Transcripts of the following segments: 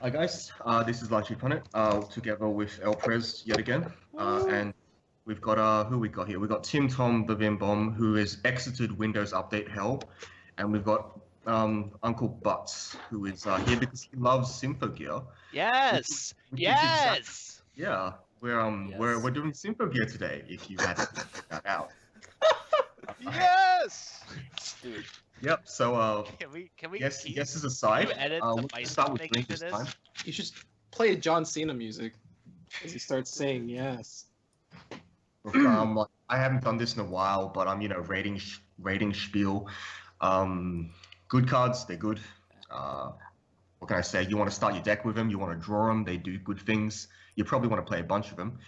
Hi guys, this is Largely Planet, together with El Prez yet again, and we've got who we got here? We've got Tim Tom the Vim Bomb, who has exited Windows Update hell, and we've got Uncle Butts, who is here because he loves Symphogear. Yes, which is yes. Yeah, we're Yes. doing Symphogear today. If you hadn't figured that out. Yes. Dude, Yep. So Can we? guesses aside, you edit the we'll Weiss start with thing Green into this this? time. You should play John Cena music as he starts saying yes. Look, like, I haven't done this in a while, but I'm, rating spiel. Good cards, they're good. What can I say? You want to start your deck with them, you want to draw them, they do good things. You probably want to play a bunch of them.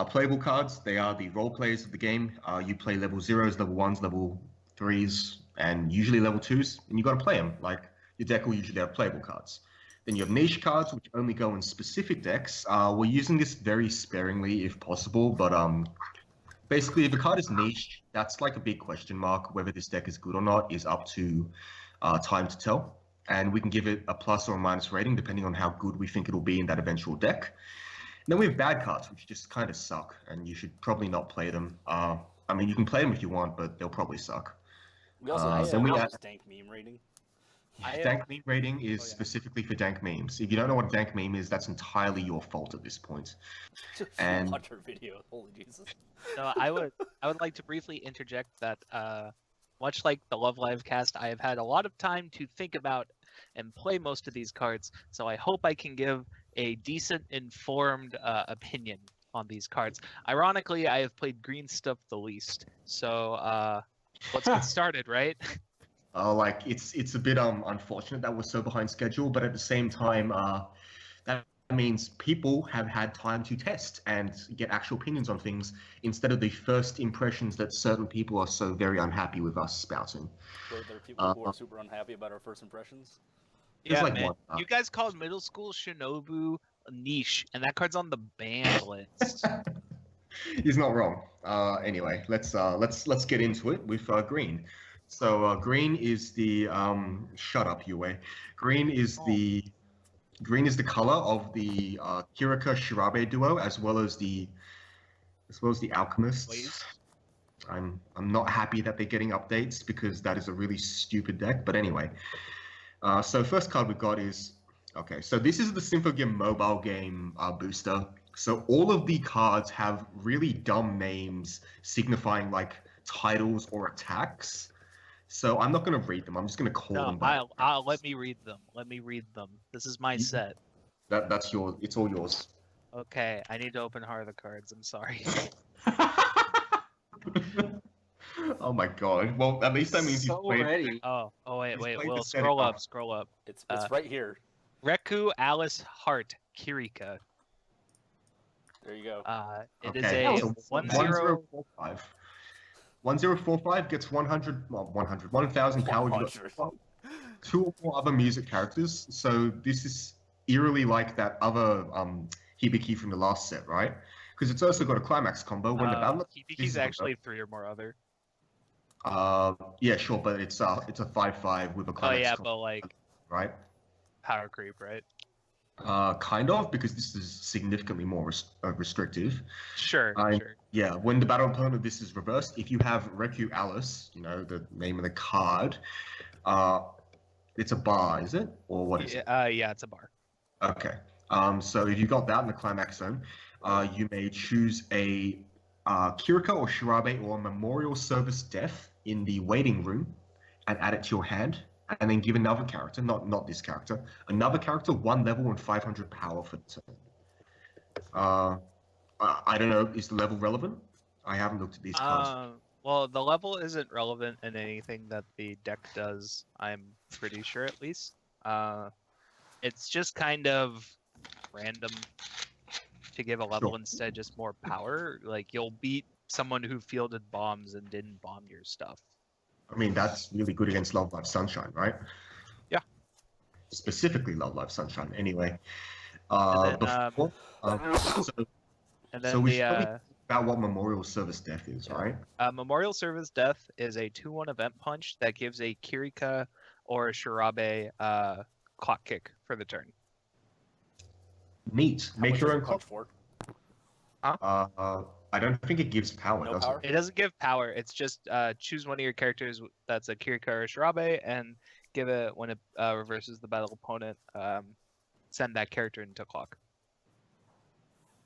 Playable cards, they are the role players of the game. You play level 0s, level 1s, level 3s, and usually level 2s, and you got to play them. Like, your deck will usually have playable cards. Then you have niche cards, which only go in specific decks. We're using this very sparingly if possible, but basically, if a card is niche, that's like a big question mark. Whether this deck is good or not is up to time to tell. And we can give it a plus or a minus rating depending on how good we think it'll be in that eventual deck. And then we have bad cards, which just kind of suck, and you should probably not play them. I mean, you can play them if you want, but they'll probably suck. we also have then we a have- dank meme rating. Dank meme rating is specifically for dank memes. If you don't know what a dank meme is, that's entirely your fault at this point. And- Watch our video. Holy Jesus. So I would like to briefly interject that much like the Love Live cast, I have had a lot of time to think about and play most of these cards. So I hope I can give a decent, informed opinion on these cards. Ironically, I have played green stuff the least. So let's get started, right? Like it's a bit unfortunate that we're so behind schedule, but at the same time, that means people have had time to test and get actual opinions on things instead of the first impressions that certain people are so very unhappy with us spouting. There are people who are super unhappy about our first impressions. There's Yeah, like man. one. You guys called middle school Shinobu niche, and that card's on the banned list. He's not wrong. Anyway, let's get into it with green. So green is the shut up, Yue. Green is the color of the Kirika Shirabe duo, as well as the alchemists. Please. I'm not happy that they're getting updates because that is a really stupid deck. But anyway, so first card we've got is okay. So this is the Symphogear mobile game booster. So all of the cards have really dumb names signifying like titles or attacks. So I'm not going to read them. I'm just going to call them. I'll let me read them. Let me read them. This is my set. That's yours. It's all yours. Okay, I need to open Heart of the Cards. I'm sorry. Oh my god. Well, at least that means so you've played. ready. Oh, wait. played Will, the set scroll up. up, scroll up. It's Uh, right here. Reku, Alice, Heart, Kirika. There you go. It is Okay, a so 1-0. 1045. 1045 gets 1,000 power. You've got 2 or 4 other music characters. So this is eerily like that other Hibiki from the last set, right? Because it's also got a climax combo when the battle. Hibiki's actually 3 or more other. Yeah, sure, but it's a 5/5 with a Oh climax yeah, combo, but like right? power creep, right? Kind of, because this is significantly more restrictive. Sure, I- sure. Yeah, when the battle opponent of this is reversed, if you have Reku Alice, the name of the card, it's a bar, is it? Or what is it? Yeah, it's a bar. Okay. So if you got that in the climax zone, you may choose a Kirika or Shirabe or Memorial Service Death in the waiting room and add it to your hand, and then give another character, not this character, another character 1 level and 500 power for the turn. I don't know, is the level relevant? I haven't looked at these cards. Well, the level isn't relevant in anything that the deck does. I'm pretty sure, at least. It's just kind of random to give a level instead, just more power. Like you'll beat someone who fielded bombs and didn't bomb your stuff. I mean, that's really good against Love Live Sunshine, right? Yeah. Specifically Love Live Sunshine, anyway. And then, Before, And then so we should probably the talk about what Memorial Service Death is, right? Memorial Service Death is a 2/1 event punch that gives a Kirika or a Shirabe clock kick for the turn. Neat. How Make much your does own it punch clock. for? I don't think it gives power, No does power? It doesn't give power. It's just choose one of your characters that's a Kirika or Shirabe and give it when it reverses the battle opponent. Send that character into clock.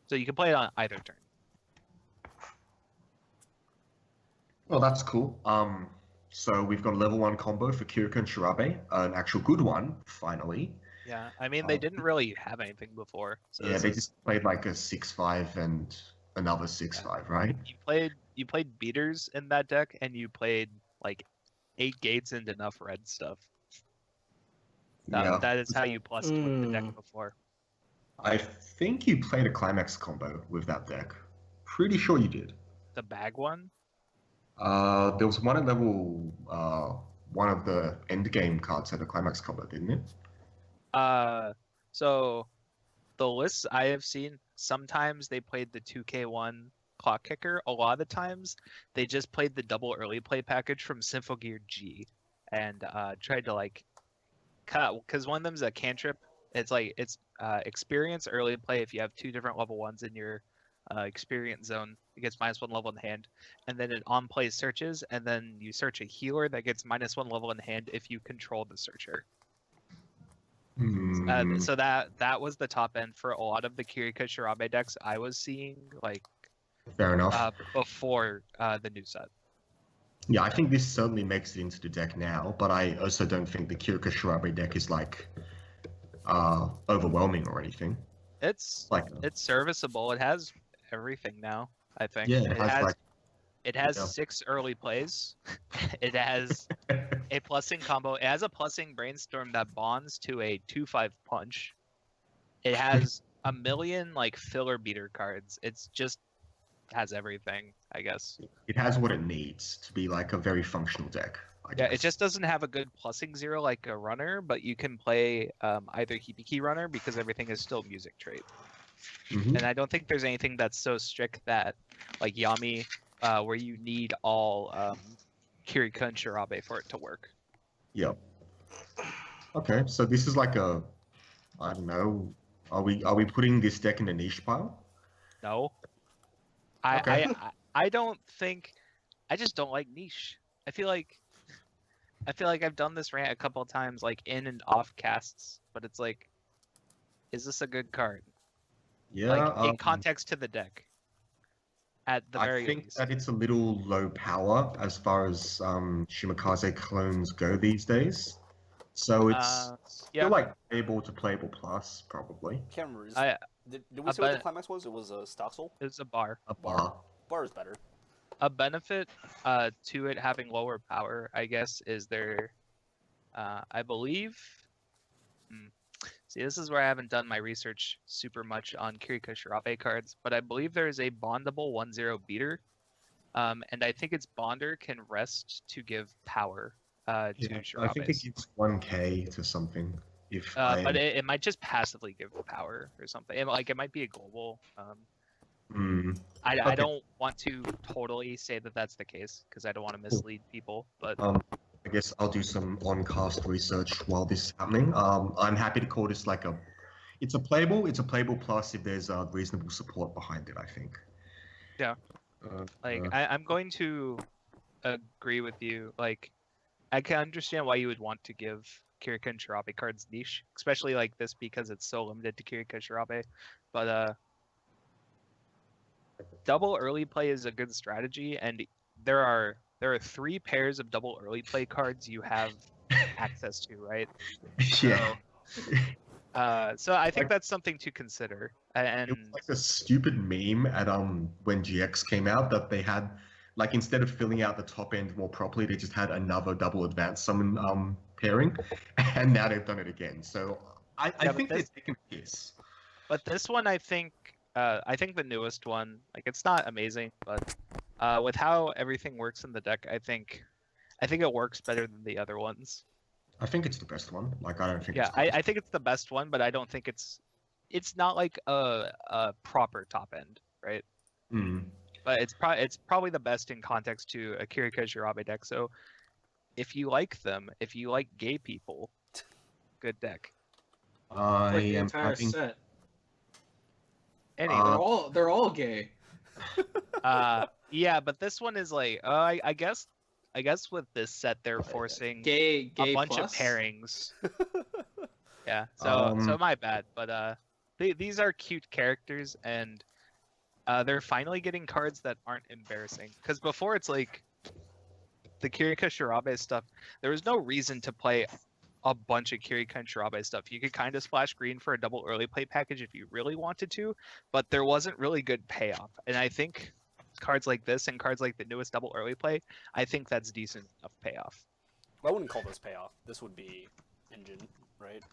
So you can play it on either turn. Well, that's cool. So we've got a level 1 combo for Kirika and Shirabe, an actual good one, finally. Yeah, I mean they didn't really have anything before. So Yeah, this they is- just played like a 6-5 and another 6-5, right? you played beaters in that deck, and you played like 8 gates and enough red stuff. Yeah. That is how you plussed with the deck before. I think you played a climax combo with that deck. Pretty sure you did. The bag one. There was one at level one of the end game cards had a climax combo, didn't it? So the lists I have seen, sometimes they played the 2K1 clock kicker. A lot of the times they just played the double early play package from Symphogear G and tried to like cut, because one of them's a cantrip. It's experience early play. If you have 2 different level 1s in your experience zone, it gets -1 level in hand, and then it on play searches, and then you search a healer that gets -1 level in hand if you control the searcher. So that was the top end for a lot of the Kirika Shirabe decks I was seeing, like Fair enough. before the new set. Yeah, I think this certainly makes it into the deck now, but I also don't think the Kirika Shirabe deck is like overwhelming or anything. It's It's serviceable. It has everything now, I think. Yeah, it has 6 early plays. It has a plussing combo. It has a plussing brainstorm that bonds to a 2/5 punch. It has a million like filler beater cards. It's just has everything, I guess. It has what it needs to be like a very functional deck. I guess. It just doesn't have a good plussing 0 like a runner, but you can play either Hibiki runner because everything is still music trait. Mhm. And I don't think there's anything that's so strict that, like Yami, where you need all Kirika and Shirabe for it to work. Yep. Okay, so this is like a, I don't know. Are we putting this deck in the niche pile? No. Okay. I don't think. I just don't like niche. I feel like I've done this rant a couple of times, like in and off casts, but it's like, is this a good card? Yeah. Like in context to the deck. At the very I think least. that it's a little low power as far as Shimakaze clones go these days. So it's yeah. still like playable plus, probably. Can't remember. Did we say what the climax was? It was a Stoxel? It's a bar. A bar. Bar is better. A benefit to it having lower power, I guess, is there, I believe. See, this is where I haven't done my research super much on Kirika Shirabe cards, but I believe there is a bondable 1/0 beater, and I think its bonder can rest to give power to Shirabes. I think it gives 1k to something. If but it might just passively give power or something. It might be a global. I don't want to totally say that that's the case because I don't want to mislead people. But I guess I'll do some on-cast research while this is happening. I'm happy to call this like it's a playable plus if there's reasonable support behind it, I think. Yeah. I'm going to agree with you. Like, I can understand why you would want to give Kirika and Shirabe cards niche, especially like this because it's so limited to Kirika Shirabe. But double early play is a good strategy, and there are 3 pairs of double early play cards you have access to, right? Yeah. So I think that's something to consider. And it was like a stupid meme at when GX came out that they had, like, instead of filling out the top end more properly, they just had another double advanced summon pairing, and now they've done it again. So I think they're taking a piss. But this one, I think the newest one, like, it's not amazing, but with how everything works in the deck, I think it works better than the other ones. I think it's the best one. Like, I don't think. Yeah, I think it's the best one, but I don't think it's not like a proper top end, right? But it's probably the best in context to a Kirika Shirabe deck. So if you like them, if you like gay people, good deck. I like the am entire having. set. Anyway, They're all gay. yeah, but this one is like, I guess with this set they're forcing Gay a bunch plus? of pairings. Yeah, so my bad, but these are cute characters, and they're finally getting cards that aren't embarrassing. Because before it's like the Kirika Shirabe stuff, there was no reason to play a bunch of Kirika and Shirabe stuff. You could kind of splash green for a double early play package if you really wanted to, but there wasn't really good payoff. And I think cards like this and cards like the newest double early play, I think that's decent enough payoff. I wouldn't call this payoff. This would be engine, right?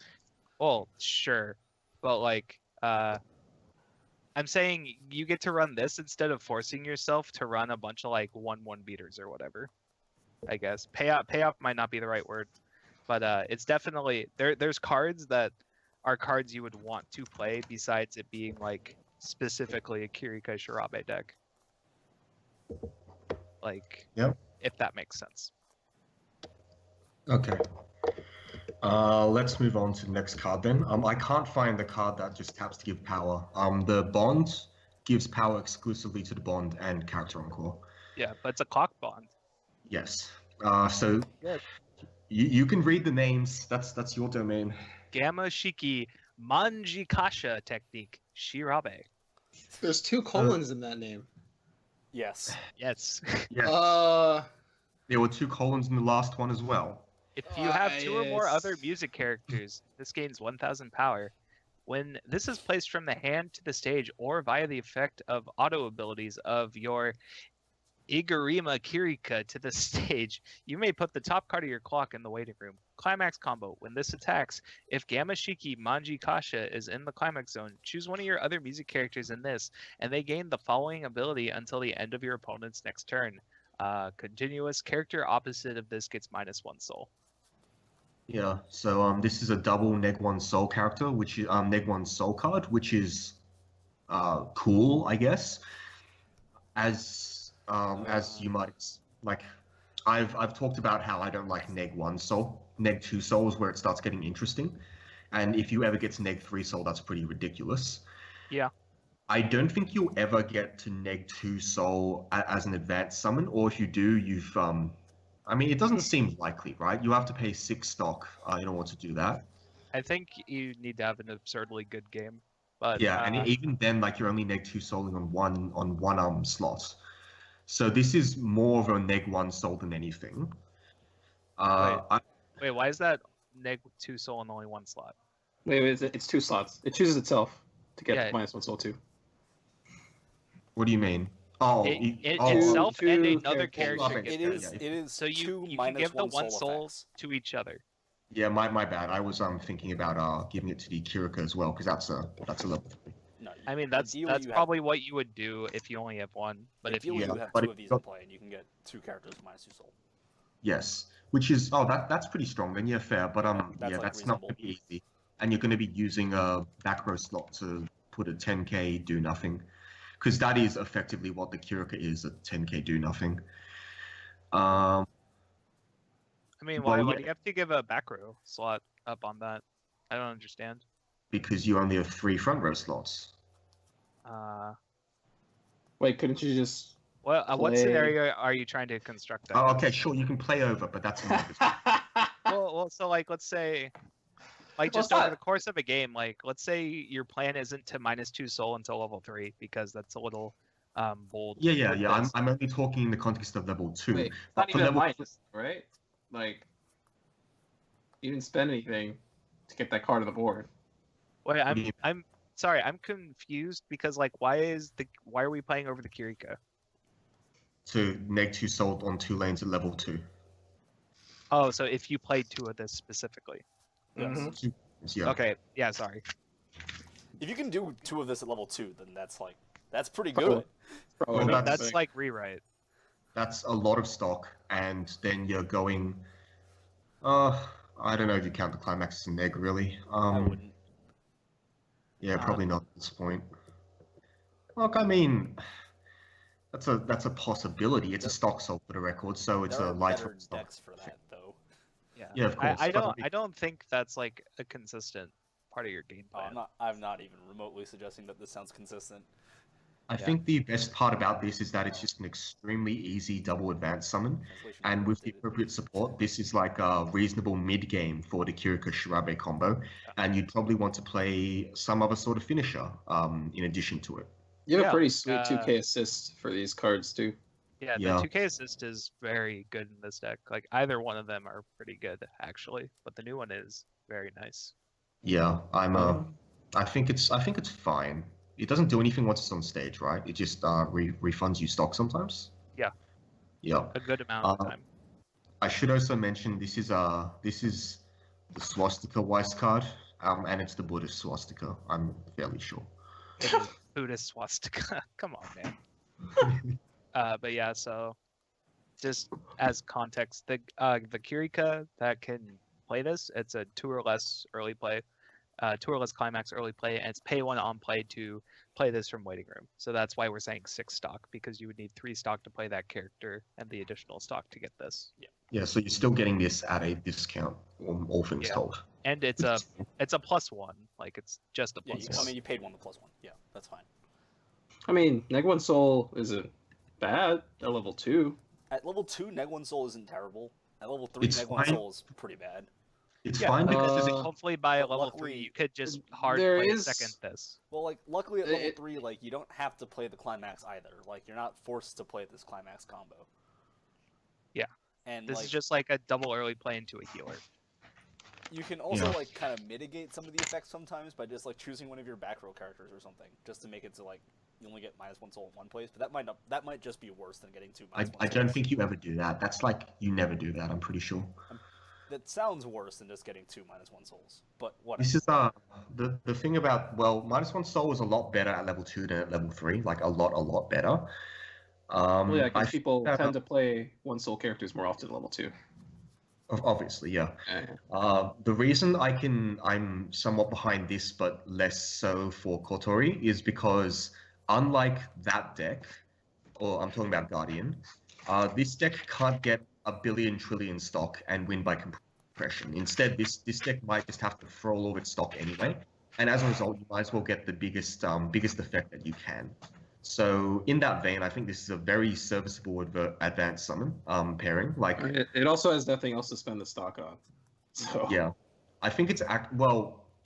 Well, sure, but like, I'm saying you get to run this instead of forcing yourself to run a bunch of like 1/1 beaters or whatever. I guess payoff might not be the right word, but it's definitely there's cards that are cards you would want to play besides it being like specifically a Kirika Shirabe deck. Like, Yep. If that makes sense. Okay. Let's move on to the next card then. I can't find the card that just taps to give power. The bond gives power exclusively to the bond and character encore. Yeah, but it's a clock bond. Yes. So Good. you can read the names. That's your domain. Gamma Shiki Manjikasha technique Shirabe. There's 2 colons in that name. Yes. Yes. Yes. There were 2 colons in the last one as well. If you have 2 or more Yes. other music characters, this gains 1000 power. When this is placed from the hand to the stage or via the effect of auto abilities of your Igurima Kirika to the stage, you may put the top card of your clock in the waiting room. Climax combo. When this attacks, if Gamma Shiki Manji Kasha is in the climax zone, choose one of your other music characters in this, and they gain the following ability until the end of your opponent's next turn. Continuous character opposite of this gets -1 soul. Yeah. So this is a double neg1 soul character, which is neg1 soul card, which is cool, I guess. As you might like, I've talked about how I don't like neg1 soul. Neg2 soul is where it starts getting interesting, and if you ever get to neg3 soul, that's pretty ridiculous. Yeah. I don't think you'll ever get to neg2 soul as an advanced summon, or if you do, you've I mean, it doesn't seem likely, right? You have to pay 6 stock in order to do that. I think you need to have an absurdly good game. But Yeah, and even then, like, you're only neg2 souling on one slot. So this is more of a neg1 soul than anything. Wait, why is that neg2 soul in only 1 slot? Wait, it's 2 slots. It chooses itself to get Yeah. -1 soul too. What do you mean? Oh, itself two and another characters. character It get is. that. It is. So you 2 can give the -1 1 soul effects. to each other. yeah, my bad. I was thinking about giving it to the Kirika as well, because that's a level 3. No, I mean, that's ideally you probably what you would do if you only have 1. But if ideally you you have but 2 if of these you- in play, and you can get 2 characters -2 soul. Yes, which is that's pretty strong. Then yeah, fair. But That's, like, that's not going to be easy, and you're going to be using a back row slot to put a 10k do nothing, because that is effectively what the Kirika is, a 10k do nothing. I mean, why well, do you have to give a back row slot up on that? I don't understand. Because you only have 3 front row slots. Wait, couldn't you just? What Play- scenario are you trying to construct that? Oh, okay, sure, you can play over, but that's not Well, so like, let's say, like, Well, just it's over not- the course of a game, like, let's say your plan isn't to -2 soul until level 3, because that's a little bold. Yeah. with I'm this. only talking in the context of level 2. Wait, But not for even level minus, right? Like, you didn't spend anything to get that card on the board. Wait, What do you- I'm sorry, I'm confused because like, why are we playing over the Kirika? to neg2 sold on 2 lanes at level 2. Oh, so if you played 2 of this specifically. Mhm. Yeah. Okay, yeah, sorry. If you can do 2 of this at level 2, then that's pretty Probably. good. Probably Well, not the That's thing. like rewrite. That's a lot of stock, and then you're going. I don't know if you count the climax as a neg, really. I wouldn't. Yeah, probably not at this point. Look, I mean, that's a possibility. It's a stock soul for the record, so it's There a are lighter better stock. decks for that, though. Yeah. Yeah, of course. I but don't think that's like a consistent part of your game Oh, plan. I'm not even remotely suggesting that this sounds consistent. I think the best part about this is that it's just an extremely easy double advance summon, Translation and with the updated. appropriate support, this is like a reasonable mid-game for the Kirika Shirabe combo, and you'd probably want to play some other sort of finisher in addition to it. You have Yeah, a pretty like, sweet 2K assist for these cards too. Yeah, the Yeah. 2K assist is very good in this deck. Like either one of them are pretty good actually, but the new one is very nice. Yeah, I think it's fine. It doesn't do anything once it's on stage, right? It just refunds you stock sometimes. Yeah. Yeah. A good amount of time. I should also mention this is the swastika Weiss card, and it's the Buddhist swastika. I'm fairly sure. It is Buddhist swastika. Come on, man. But yeah, so just as context, the Kirika that can play this, it's a 2 or less early play, 2 or less climax early play, and it's pay 1 on play to play this from waiting room. So that's why we're saying 6 stock, because you would need 3 stock to play that character and the additional stock to get this. Yeah, so you're still getting this at a discount, all things Yeah. told. And it's a +1, like it's just a Yeah, +1. you paid 1 the +1. Yeah, that's fine. I mean, Neg 1 Soul isn't bad at level 2. At level 2, Neg 1 Soul isn't terrible. At level 3, It's Neg 1 fine. Soul is pretty bad. It's Yeah, fine because hopefully by but level luckily, 3 you could just hard there play is- second this. Well, like, luckily at level It- 3, like, you don't have to play the climax either. Like, you're not forced to play this climax combo. Yeah. And, This like, is just like a double early play into a healer. you can also, Yeah. like, kind of mitigate some of the effects sometimes by just, like, choosing one of your back row characters or something, just to make it so, like, you only get -1 soul in one place, but that might just be worse than getting 2 -1 I don't souls. think you ever do that. That's like you never do that. I'm pretty sure. That sounds worse than just getting 2 -1 souls, but whatever. This is the thing about, well, -1 soul is a lot better at level 2 than at level 3, like a lot better. Well, yeah, I because think people that- tend to play 1 Soul characters more often at level 2. Obviously, yeah. Yeah. The reason I'm somewhat behind this, but less so for Kotori, is because unlike that deck, or I'm talking about Guardian, this deck can't get a billion trillion stock and win by compression. Instead, this deck might just have to throw all of its stock anyway, and as a result, you might as well get the biggest effect that you can. So in that vein, I think this is a very serviceable advanced summon pairing. Like, It also has nothing else to spend the stock on. So yeah, I think it's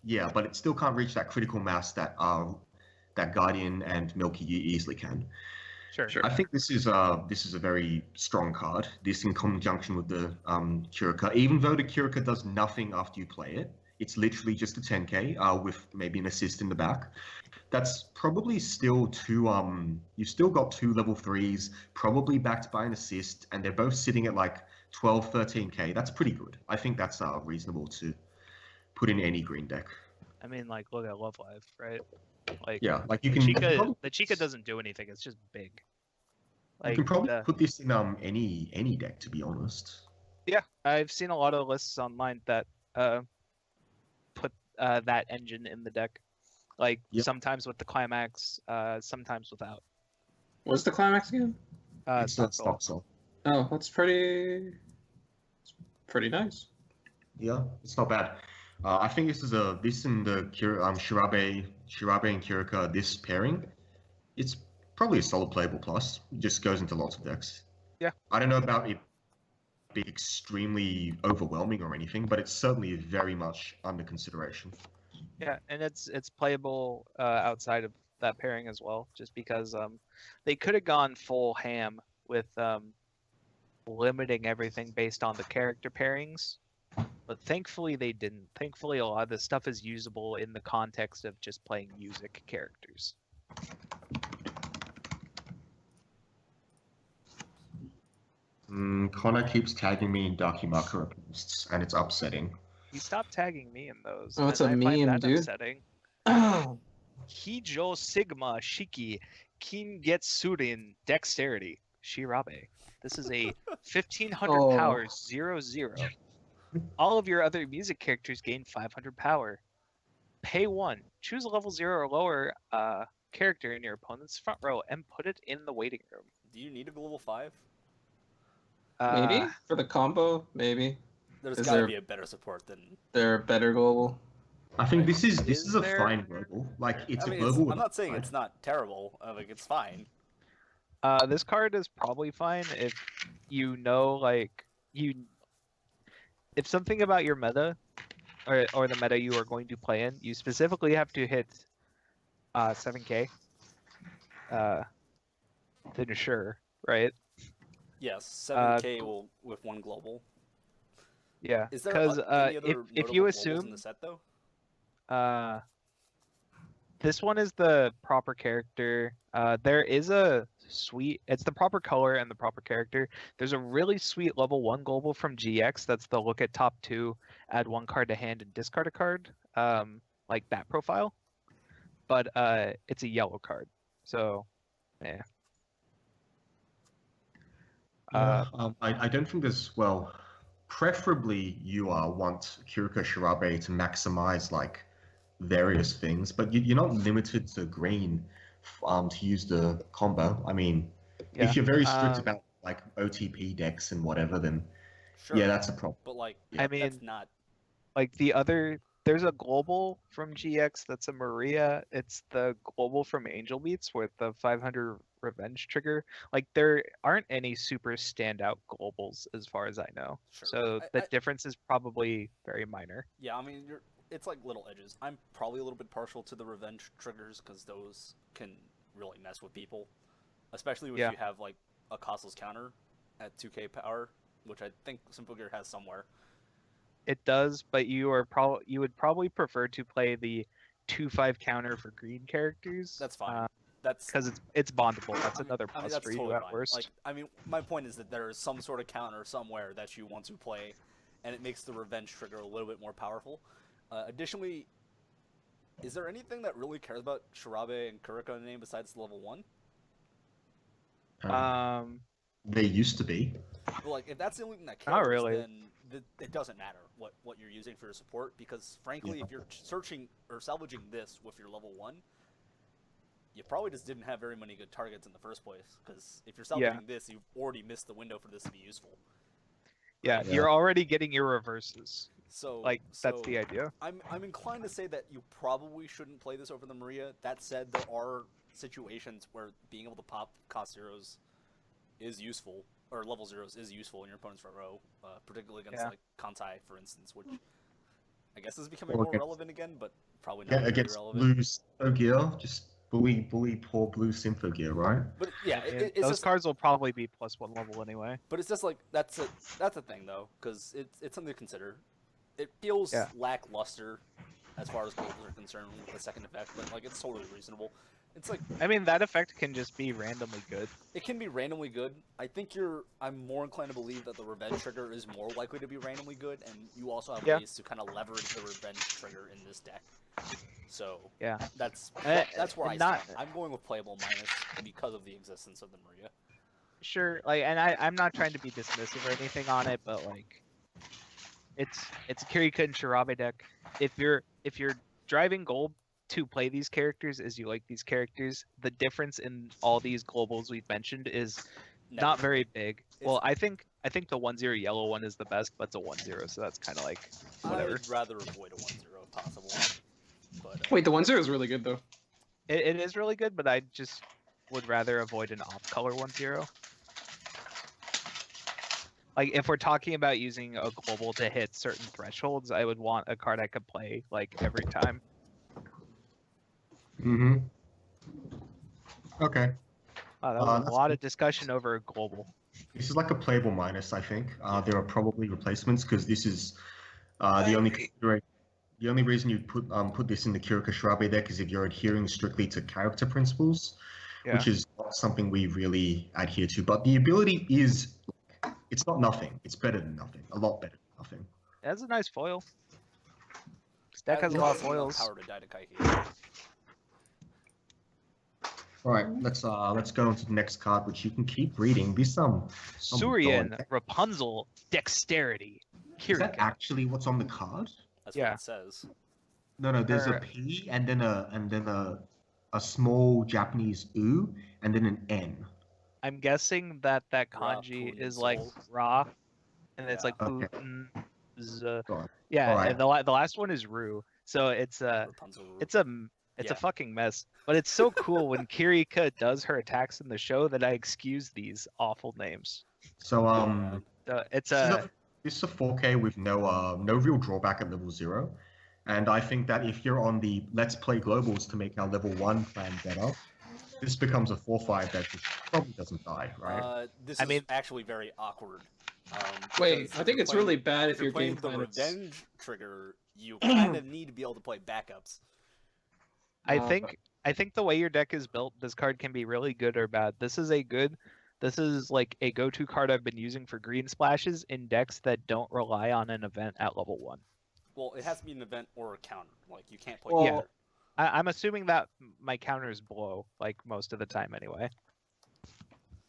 yeah, but it still can't reach that critical mass that that Guardian and Milky easily can. Sure. Sure. I think this is a very strong card. This in conjunction with the Kurika, even though the Kurika does nothing after you play it, it's literally just a 10k with maybe an assist in the back. That's probably still two. You've still got 2 level 3s, probably backed by an assist, and they're both sitting at like 12, 13k. That's pretty good. I think that's reasonable to put in any green deck. I mean, like, look at Love Live, right? Like, Yeah, like you the can Chica, the Chica doesn't do anything. It's just big. you Like, can probably put this in any deck, to be honest. yeah, I've seen a lot of lists online that put that engine in the deck. Like, Yep. sometimes with the climax, sometimes without. What's the climax again? It's not Stock Soul. stock soul. Oh, that's pretty nice. Yeah, it's not bad. I think this and the Shirabe and Kirika, this pairing, it's probably a solid playable plus. It just goes into lots of decks. Yeah. I don't know about it being extremely overwhelming or anything, but it's certainly very much under consideration. Yeah, and it's playable outside of that pairing as well, just because they could have gone full ham with limiting everything based on the character pairings, but thankfully they didn't. Thankfully, a lot of this stuff is usable in the context of just playing music characters. Connor keeps tagging me in Dakimakura posts, and it's upsetting. You stopped tagging me in those. Oh, it's a and I find meme, that dude. upsetting. Oh, Hijo Sigma Shiki Kingetsurin Dexterity Shirabe. This is a 1500 Oh. power 0/0. All of your other music characters gain 500 power. Pay 1. Choose a level 0 or lower character in your opponent's front row and put it in the waiting room. Do you need a level 5? maybe for the combo. Maybe There's Is gotta there- be a better support than. they're better global. I think this is Is a there- fine global. Like it's I mean, a global. I'm not saying upside. it's not terrible. Like it's fine. This card is probably fine if you know, like, if something about your meta, or the meta you are going to play in, you specifically have to hit 7K to ensure, right? Yes, 7K will with one global. Yeah, Is there because any other if notable you globals in assume the set though? this one is the proper character. There is a sweet. It's the proper color and the proper character. There's a really sweet level 1 global from GX. That's the look at top 2, add 1 card to hand and discard a card. Like that profile. But it's a yellow card. So, yeah. I don't think there's preferably you want Kiriko Shirabe to maximize like various things, but you're not limited to green to use the combo. I mean, Yeah. if you're very strict about like OTP decks and whatever, then Sure. yeah, that's a problem. But like, Yeah. I mean, that's not. like there's a global from GX that's a Maria. It's the global from Angel Beats with the 500 revenge trigger. Like there aren't any super standout globals as far as I know. Sure. So the difference is probably very minor. Yeah, I mean, it's like little edges. I'm probably a little bit partial to the revenge triggers because those can really mess with people, especially if you have like a costless counter at 2K power, which I think Symphogear has somewhere. It does, but you would probably prefer to play the 2/5 counter for green characters. That's fine. That's because it's bondable. That's another plus that's for you totally at fine. worst. Like, I mean, my point is that there is some sort of counter somewhere that you want to play, and it makes the revenge trigger a little bit more powerful. Additionally, is there anything that really cares about Shirabe and Kuriko in the name besides level 1? They used to be. But like, if that's the only thing that Not cares, really. then it doesn't matter what you're using for your support, because frankly, if you're searching or salvaging this with your level 1, you probably just didn't have very many good targets in the first place, because if you're salvaging this, you've already missed the window for this to be useful. Yeah, you're already getting your reverses. So that's the idea. I'm inclined to say that you probably shouldn't play this over the Maria. That said, there are situations where being able to pop cost zeros is useful, or level zeros is useful in your opponent's front row, particularly against like Kantai, for instance, which I guess is becoming more relevant again, but probably not against relevant. blue Symphogear, just bully poor blue Symphogear, right? But yeah, those cards will probably be +1 level anyway. But it's just like that's a thing though, because it's something to consider. It feels lackluster as far as goals are concerned with the second effect, but like it's totally reasonable. It's like, I mean, that effect can just be randomly good. It can be randomly good. I think I'm more inclined to believe that the revenge trigger is more likely to be randomly good, and you also have ways to kind of leverage the revenge trigger in this deck. So that's where I stand. I'm going with playable minus because of the existence of the Maria. Sure, like, and I'm not trying to be dismissive or anything on it, but like, it's a Kiriko and Shirabe deck. If you're driving gold to play these characters as you like these characters, the difference in all these globals we've mentioned is not very big. Well, I think the 1/0 yellow one is the best, but it's a 1/0, so that's kind of like whatever. I would rather avoid a 1/0 if possible. But, wait, the 1/0 is really good though. It is really good, but I just would rather avoid an off-color 1/0. Like, if we're talking about using a global to hit certain thresholds, I would want a card I could play like every time. Mm-hmm. Okay. That was a lot of discussion over a global. This is like a playable minus, I think. There are probably replacements because this is the only reason you put this in the Kiriko Shirabe deck is if you're adhering strictly to character principles, which is not something we really adhere to. But the ability is, it's not nothing. It's better than nothing. A lot better than nothing. That's a nice foil. This deck has a lot of foils. Power to Daidakaiki. All right, let's go on to the next card, which you can keep reading. Be some Surian, Rapunzel, Dexterity. Kiriko. Is that actually what's on the card? That's what it says. No, there's a P and then a small Japanese U and then an N. I'm guessing that kanji is like Ra, and it's like Okay. Yeah, right. and the last one is Ru. So it's Rapunzel. it's a it's a Yeah. fucking mess. But it's so cool when Kirika does her attacks in the show that I excuse these awful names. So It's this is a a this is a 4K with no real drawback at level 0, and I think that if you're on the Let's Play Globals to make our level 1 plan better, this becomes a 4-5 that just probably doesn't die, right? This I is mean- actually very awkward. Wait, because I think you're it's playing- really bad if you're your playing game the plan is. revenge trigger. You kind of need to be able to play backups. I Uh, think the way your deck is built, this card can be really good or bad. This is like a go-to card I've been using for green splashes in decks that don't rely on an event at level 1. Well, it has to be an event or a counter. Like you can't play. Well, either. I'm assuming that my counters blow like most of the time anyway.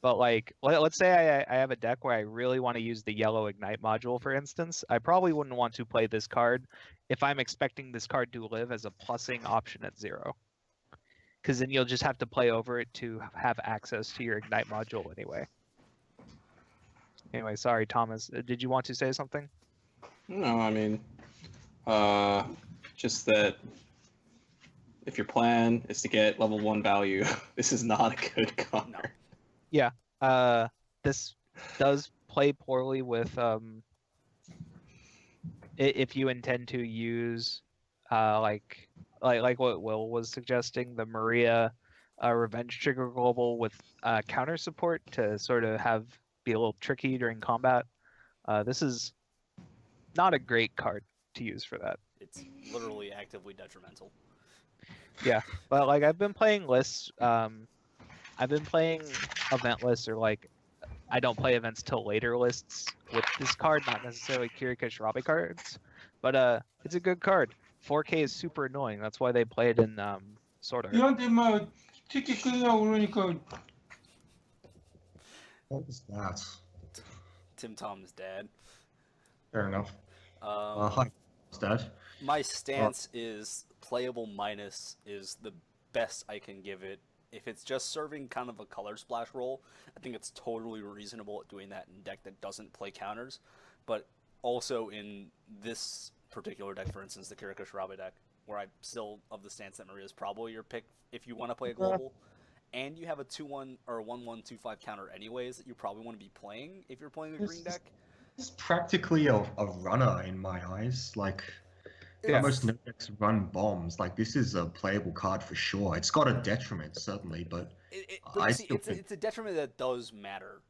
But like, let's say I have a deck where I really want to use the yellow ignite module, for instance. I probably wouldn't want to play this card if I'm expecting this card to live as a plussing option at 0. Because then you'll just have to play over it to have access to your ignite module anyway. Anyway, sorry, Thomas. Did you want to say something? No, I mean, just that if your plan is to get level 1 value, this is not a good card. No. This does play poorly with if you intend to use like what Will was suggesting, the Maria Revenge Trigger Global with counter support to sort of be a little tricky during combat. This is not a great card to use for that. It's literally actively detrimental. But like I've been playing lists. I've been playing event lists, or like I don't play events till later lists with this card, not necessarily Kirika Shirabe cards. But it's a good card. 4K is super annoying. That's why they play it in Sword Art. 얘한테 막 티켓 끊으라고 그러니까 What was that? Tim Tom's dad. Fair enough. Um, Hi, Dad. My stance is playable minus is the best I can give it. If it's just serving kind of a color splash role, I think it's totally reasonable at doing that in a deck that doesn't play counters. But also in this particular deck, for instance, the Kirika Shirabe deck, where I'm still of the stance that Maria is probably your pick if you want to play a global, and you have a 2-1 or 1-1-2-5 counter anyways that you probably want to be playing if you're playing a green deck. It's practically a runner in my eyes. Like, Yeah. most no decks run bombs. Like, this is a playable card for sure. It's got a detriment, certainly, but But I you see, still think- it's a detriment that does matter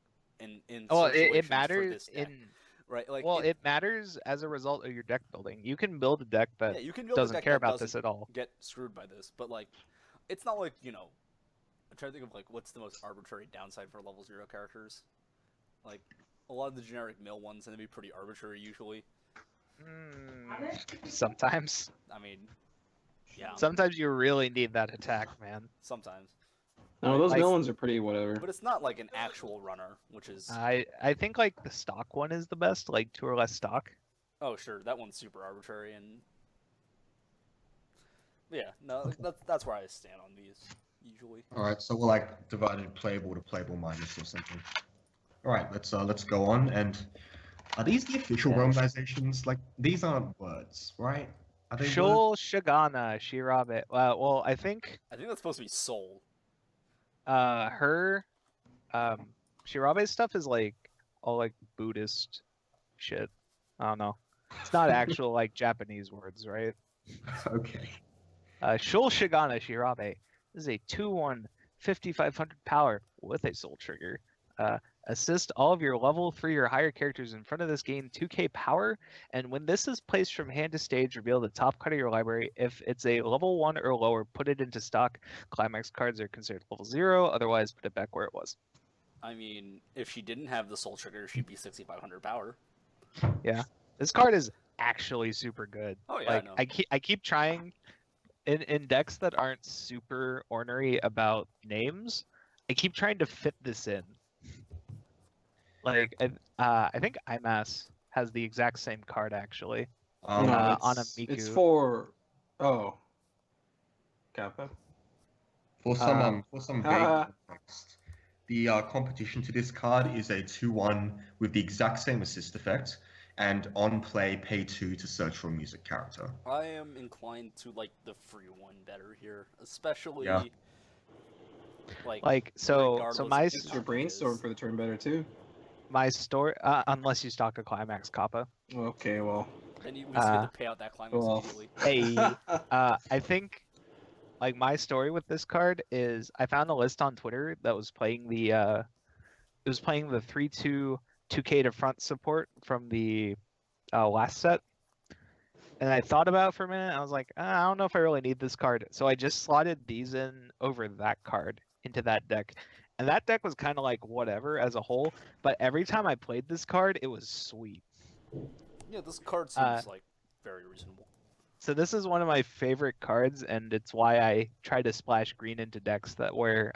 in Well, situations it for matters this deck, in. right? Like, Well, it matters as a result of your deck building. You can build a deck that yeah, you can build a doesn't deck care that about doesn't this at all. get screwed by this, but like, it's not like, I'm trying to think of like what's the most arbitrary downside for level 0 characters. Like a lot of the generic mill ones tend to be pretty arbitrary usually. Sometimes. I mean, yeah, Sometimes you really need that attack, man. sometimes, No, those Like- villains are pretty whatever. but it's not like an actual runner, which is I think like the stock one is the best, like 2 or less stock. oh sure, that one's super arbitrary and yeah, no, that's where I stand on these usually. all right. So we're like divided playable to playable minus or something. All right. Let's go on. And are these the official randomizations? Like, these aren't words, right? Are they words? Shul Shigana Shirabe. Well, I think I think that's supposed to be soul. her Shirabe's stuff is like all like Buddhist shit. I don't know. It's not actual like Japanese words, right? Okay. Shul Shigana Shirabe. This is a 2/1 5500 power with a soul trigger. Assist all of your level 3 or higher characters in front of this gain 2k power, and when this is placed from hand to stage, reveal the top card of your library. If it's a level 1 or lower, put it into stock. Climax cards are considered level 0, otherwise put it back where it was. I mean, if she didn't have the soul trigger, she'd be 6500 power. This card is actually super good. Oh yeah, Like no. I keep trying in decks that aren't super ornery about names. I keep trying to fit this in. Like I think IMAS has the exact same card actually. No, On a it's Miku. for Kappa. For some vague Ah. context, the competition to this card is a 2-1 with the exact same assist effect. and on play pay 2 to search for a music character. I am inclined to like the free one better here, especially Yeah. So regardless my of Makes your brainstorm for the turn better too. my story, unless you stock a climax kappa. Okay, well. then you get to pay out that climax well. immediately. Hey, I think like my story with this card is I found a list on Twitter that was playing the 3/2 2K to front support from the last set. And I thought about it for a minute. I was like, I don't know if I really need this card. So I just slotted these in over that card into that deck. And that deck was kind of like whatever as a whole. But every time I played this card, it was sweet. Yeah, this card seems like very reasonable. So this is one of my favorite cards, and it's why I try to splash green into decks that where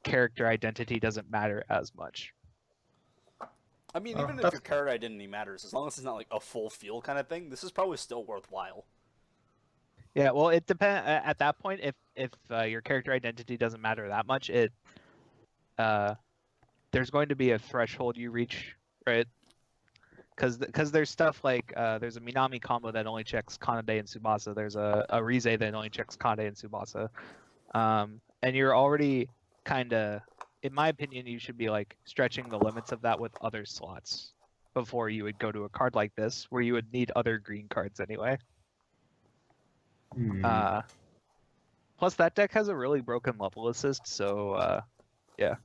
character identity doesn't matter as much. I mean, even if your character identity matters, as long as it's not like a full field kind of thing, this is probably still worthwhile. Yeah, well, it depends. At that point, if your character identity doesn't matter that much, there's going to be a threshold you reach, right? Because there's stuff like there's a Minami combo that only checks Kanade and Tsubasa. There's a Rize that only checks Kanade and Tsubasa, and you're already kind of, in my opinion, you should be like stretching the limits of that with other slots before you would go to a card like this, where you would need other green cards anyway. Plus, that deck has a really broken level assist, so yeah.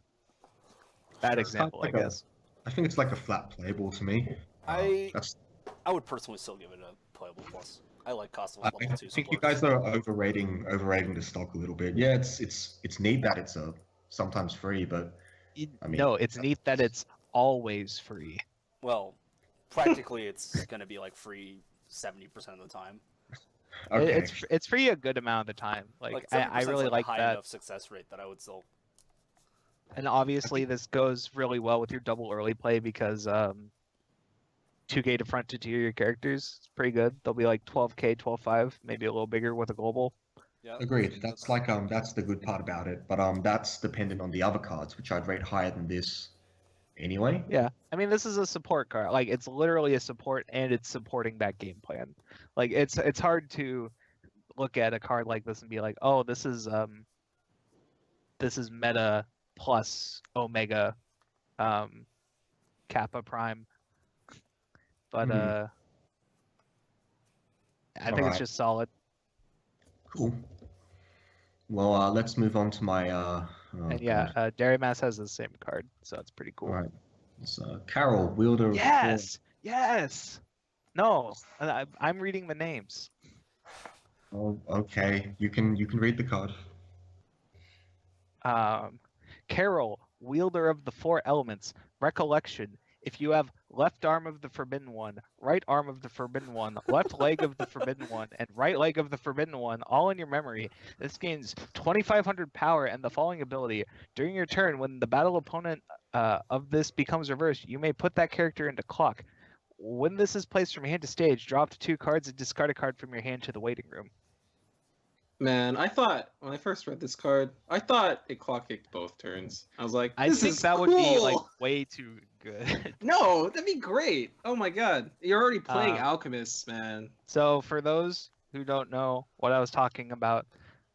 Bad example, I guess. I think it's like a flat playable to me. I would personally still give it a playable plus. I like cost of level 2 I think support. you guys are overrating the stock a little bit. Yeah, it's neat that it's sometimes free, but I mean, no, it's neat that it's always free. Well, practically it's going to be like free 70% of the time. Okay. It's free a good amount of the time. Like I 70% really is like high that. enough success rate that I would still. And obviously this goes really well with your double early play because 2K to front to tier your characters. It's pretty good. They'll be like 12K, 12.5, maybe a little bigger with a global. Yeah. Agreed. That's like that's the good part about it. But that's dependent on the other cards, which I'd rate higher than this anyway. Yeah. I mean, this is a support card. Like it's literally a support and it's supporting that game plan. Like it's hard to look at a card like this and be like, "Oh, this is meta plus Omega Kappa Prime." But I think it's just solid. Cool. Well, let's move on to my. And yeah, Dairymass has the same card, so it's pretty cool. All right. It's Carol, wielder. Yes, yes. No, I'm reading the names. Oh, okay. You can read the card. Carol, wielder of the 4 elements. Recollection. If you have left arm of the Forbidden One, right arm of the Forbidden One, left leg of the Forbidden One, and right leg of the Forbidden One, all in your memory, this gains 2,500 power and the following ability. During your turn, when the battle opponent of this becomes reversed, you may put that character into clock. When this is placed from hand to stage, draw up to 2 cards and discard a card from your hand to the waiting room. Man, I thought when I first read this card, I thought it clock kicked both turns. I was like, I this think is that would be like cool. way too good. No, that'd be great. Oh my god, you're already playing Alchemists, man. So for those who don't know what I was talking about,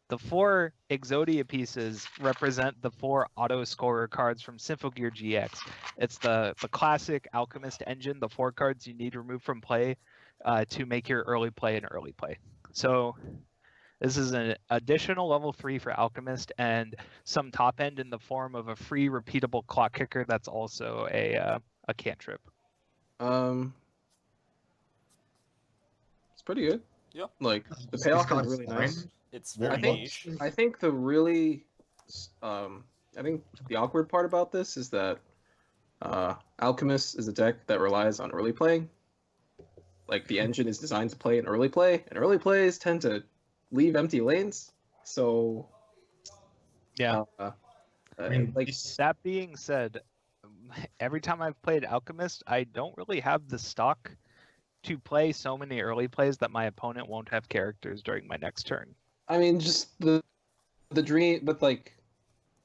the 4 Exodia pieces represent the 4 auto scorer cards from Symphogear GX. It's the classic Alchemist engine, the 4 cards you need removed from play to make your early play an early play. So this is an additional level 3 for Alchemist and some top end in the form of a free repeatable clock kicker that's also a cantrip. It's pretty good. Yeah. Like the This payoff card's is really fine. nice. It's I very think- niche. I think the really, I think the awkward part about this is that Alchemist is a deck that relies on early playing. Like the engine is designed to play an early play, and early plays tend to leave empty lanes. So Yeah. I mean, like That being said, every time I've played Alchemist, I don't really have the stock to play so many early plays that my opponent won't have characters during my next turn. I mean, just the dream, but like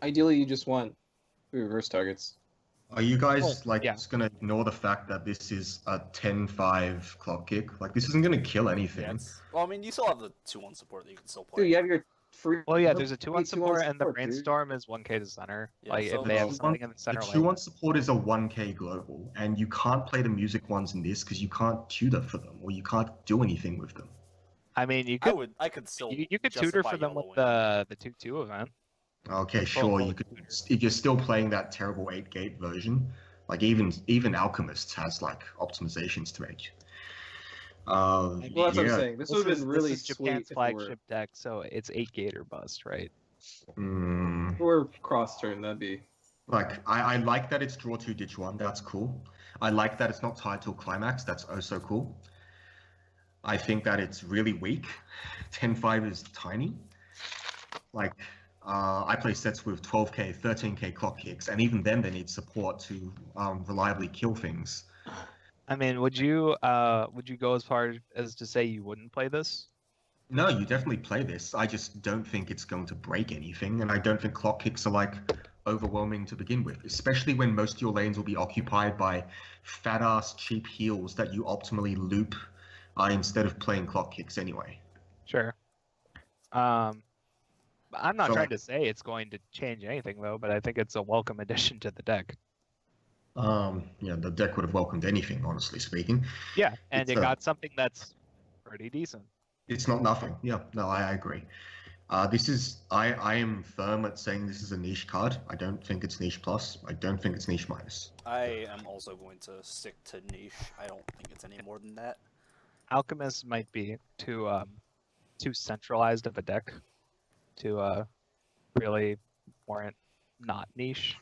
ideally you just want 3 reverse targets. Are you guys Well, like yeah. just gonna ignore the fact that this is a 10-5 clock kick? Like this isn't gonna kill anything. Yeah, well, I mean, you still have the 2-1 support that you can still play. Dude, you have your free. Well, yeah, there's a 2-1 2-1 support, and the dude. brainstorm is 1k to center. Yeah, like so- if they have The something in the The center, like 2-1 support is a 1k global, and you can't play the music ones in this because you can't tutor for them or you can't do anything with them. I mean, you could I could still. you could tutor justify for them with YOLOing. the 2-2 event. Okay, sure, you could if you're still playing that terrible 8-gate version. Like even Alchemist has like optimizations to make. Well, that's what I'm yeah. saying. This would have been really this is sweet Japan's if flagship deck, so it's 8-gate or bust, right? we're cross turn. That'd be. Like I like that it's draw 2 ditch 1. That's cool. I like that it's not tied to a climax. That's oh so cool. I think that it's really weak. 10-5 is tiny. Like I play sets with 12k, 13k clock kicks, and even then they need support to reliably kill things. I mean, would you go as far as to say you wouldn't play this? No, you definitely play this. I just don't think it's going to break anything, and I don't think clock kicks are like overwhelming to begin with, especially when most of your lanes will be occupied by fat-ass cheap heals that you optimally loop instead of playing clock kicks anyway. Sure. I'm not So, trying like- to say it's going to change anything though, but I think it's a welcome addition to the deck. Yeah, the deck would have welcomed anything, honestly speaking. Yeah, and It's it a- got something that's pretty decent. It's not nothing. Yeah, no, I agree. This is I am firm at saying this is a niche card. I don't think it's niche plus. I don't think it's niche minus. I am also going to stick to niche. I don't think it's any more than that. Alchemist might be too centralized of a deck to really warrant not niche.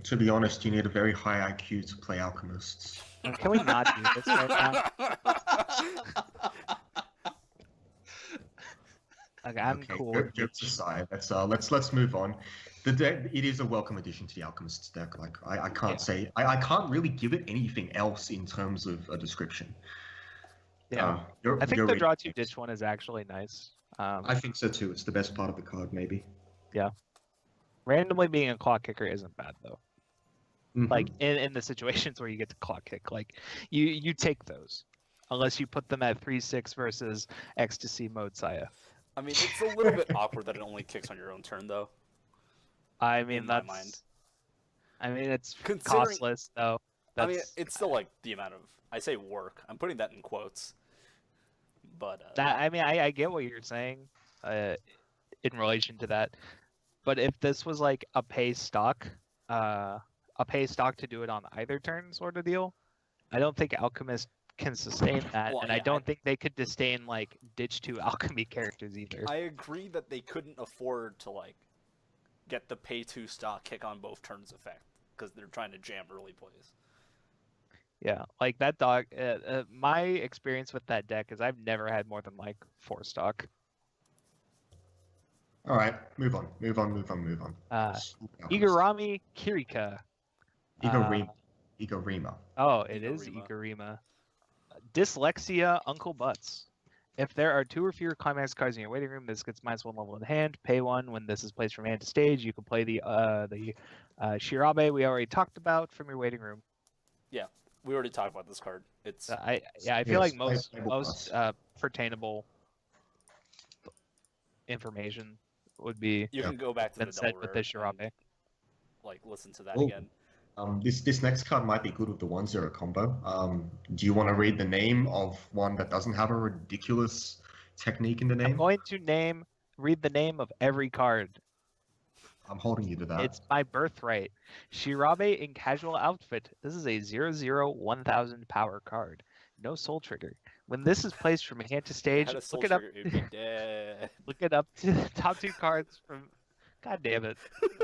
To be honest, you need a very high IQ to play Alchemists. Can we not do this right now? Like, I'm Okay, cool. jokes aside, let's move on. The deck, it is a welcome addition to the Alchemist's deck. Like I can't say I can't really give it anything else in terms of a description. Yeah, You're- I think you're the reading draw 2 it. ditch one is actually nice. I think so too. It's the best part of the card, maybe. Randomly being a clock kicker isn't bad though. Mhm. Like in the situations where you get to clock kick, like you take those, unless you put them at 3-6 versus ecstasy mode Saya. I mean, it's a little bit awkward that it only kicks on your own turn, though. I mean In my that's. mind. I mean it's Considering- costless though. I mean, That's, it's still like the amount of I say work. I'm putting that in quotes. But that. I mean I get what you're saying, in relation to that, but if this was like a pay stock to do it on either turn sort of deal, I don't think Alchemist can sustain that, Well, and I yeah, don't think they could sustain like ditch 2 alchemy characters either. I agree that they couldn't afford to like get the pay 2 stock kick on both turns effect because they're trying to jam early plays. Yeah, like that dog. My experience with that deck is I've never had more than like 4 stock. All right, move on. Igurami Kirika. Igorima. Oh, it is Igurima. Igurima. Dyslexia Uncle Butts. If there are 2 or fewer climax cards in your waiting room, this gets -1 level in hand. Pay 1 when this is placed from hand to stage. You can play the Shirabe we already talked about from your waiting room. We already talked about this card. It's I feel Yes, like I most playable pertainable information would be you can go back to the been said double with rare the Shirabe. and, like listen to that Oh. again. This next card might be good with the 1-0 combo. Do you want to read the name of one that doesn't have a ridiculous technique in the I'm name? going to read the name of every card. I'm holding you to that. It's my birthright. Shirabe in casual outfit. This is a 0/1000 power card. No soul trigger. When this is placed from hand to stage, Had a soul look it up. trigger, it'd be dead. Look it up to the top 2 cards from. God damn it!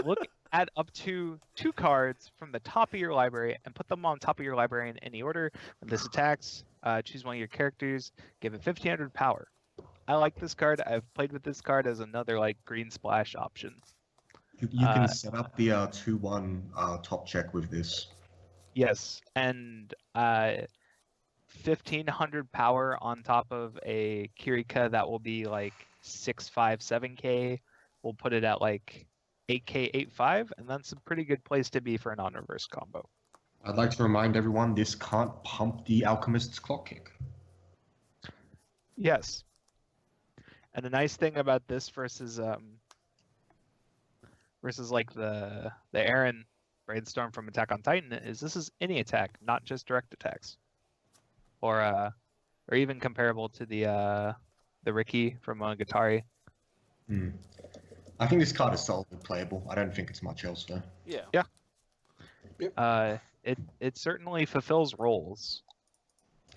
Look at up to 2 cards from the top of your library and put them on top of your library in any order. When this attacks, choose one of your characters. Give it 1500 power. I like this card. I've played with this card as another like green splash option. You can set up the 2-1 top check with this. Yes, and 1500 power on top of a Kirika that will be like 6/5 7k. We'll put it at like 8K85, and that's a pretty good place to be for a non-reverse combo. I'd like to remind everyone this can't pump the Alchemist's clock kick. Yes. And the nice thing about this versus like the Aaron Brainstorm from Attack on Titan is this is any attack, not just direct attacks. Or even comparable to the Ricky from Monogatari. I think this card is solidly playable. I don't think it's much else though. Yeah. Yeah. Yep. It certainly fulfills roles.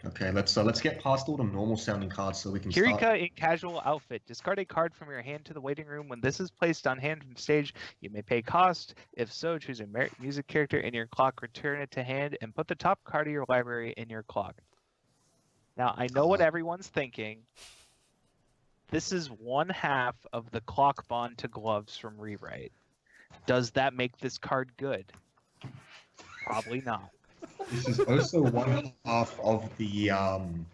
Okay, let's get past all the normal sounding cards so we can Kirika start. in casual outfit. Discard a card from your hand to the waiting room. When this is placed on hand from stage, you may pay cost. If so, choose a music character in your clock, return it to hand, and put the top card of your library in your clock. Now, I know what everyone's thinking. This is one half of the clock bond to gloves from Rewrite. Does that make this card good? Probably not. This is also one half of the Mekon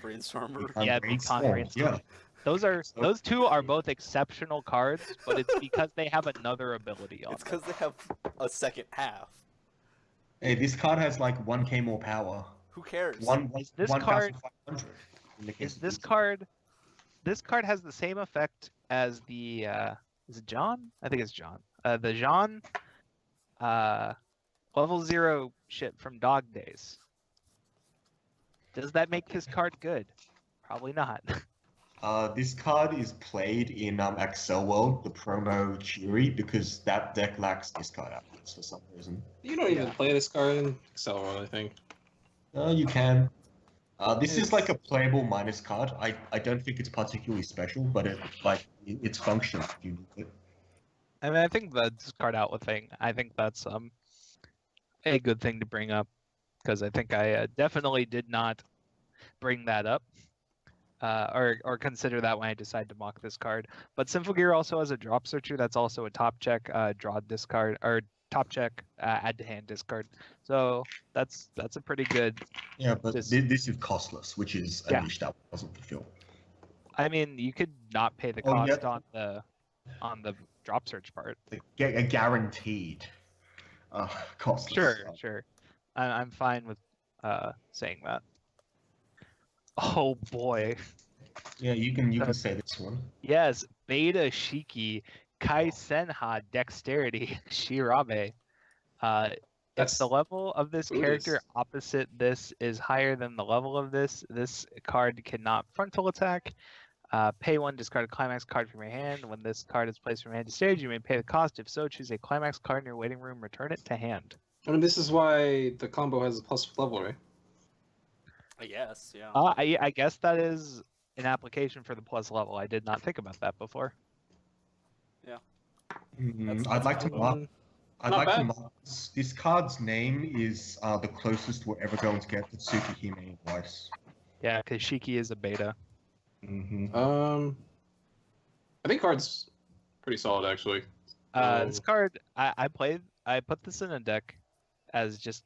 Brainstormer. Yeah, Brainstorm. Mekon Brainstorm. Yeah. Those two are both exceptional cards, but it's because they have another ability on It's them. because they have a second half. Hey, this card has like 1k more power. Who cares? This card- 1,500 in the case Is of this card? This card has the same effect as the is it John? I think it's John. The Jean level 0 shit from Dog Days. Does that make this card good? Probably not. This card is played in Excel World, the promo Cheery, because that deck lacks discard outlets for some reason. You don't even play this card in Excel World, I think. You can. This is like a playable minus card. I don't think it's particularly special, but it's functional if you need it. I mean, I think the discard outlet thing. I think that's a good thing to bring up because I think I definitely did not bring that up or consider that when I decided to mock this card. But Symphogear also has a drop searcher that's also a top check, draw discard or top check, add to hand discard. So that's a pretty good. Yeah, but Just- this is costless, which is a Yeah. niche that wasn't fulfilled. I mean, you could not pay the Oh, cost yeah. on the drop search part. Get a guaranteed costless. Sure. I'm fine with saying that. Oh boy. Yeah, you can say this one. Yes, Beta Shiki Kai Senha Dexterity Shirabe. If That's the level of this character Buddhist. opposite this is higher than the level of this card cannot frontal attack. Pay 1, discard a climax card from your hand. When this card is placed from hand to stage, you may pay the cost. If so, choose a climax card in your waiting room, return it to hand. I mean, this is why the combo has a plus level, right? I guess, yeah. I guess that is an application for the plus level. I did not think about that before. I'd like to mark. I'd Not like to bad. mark this card's name is the closest we're ever going to get to Tsukihime and Weiss. Yeah, because Shiki is a beta. Mm-hmm. I think card's pretty solid actually. This card, I put this in a deck as just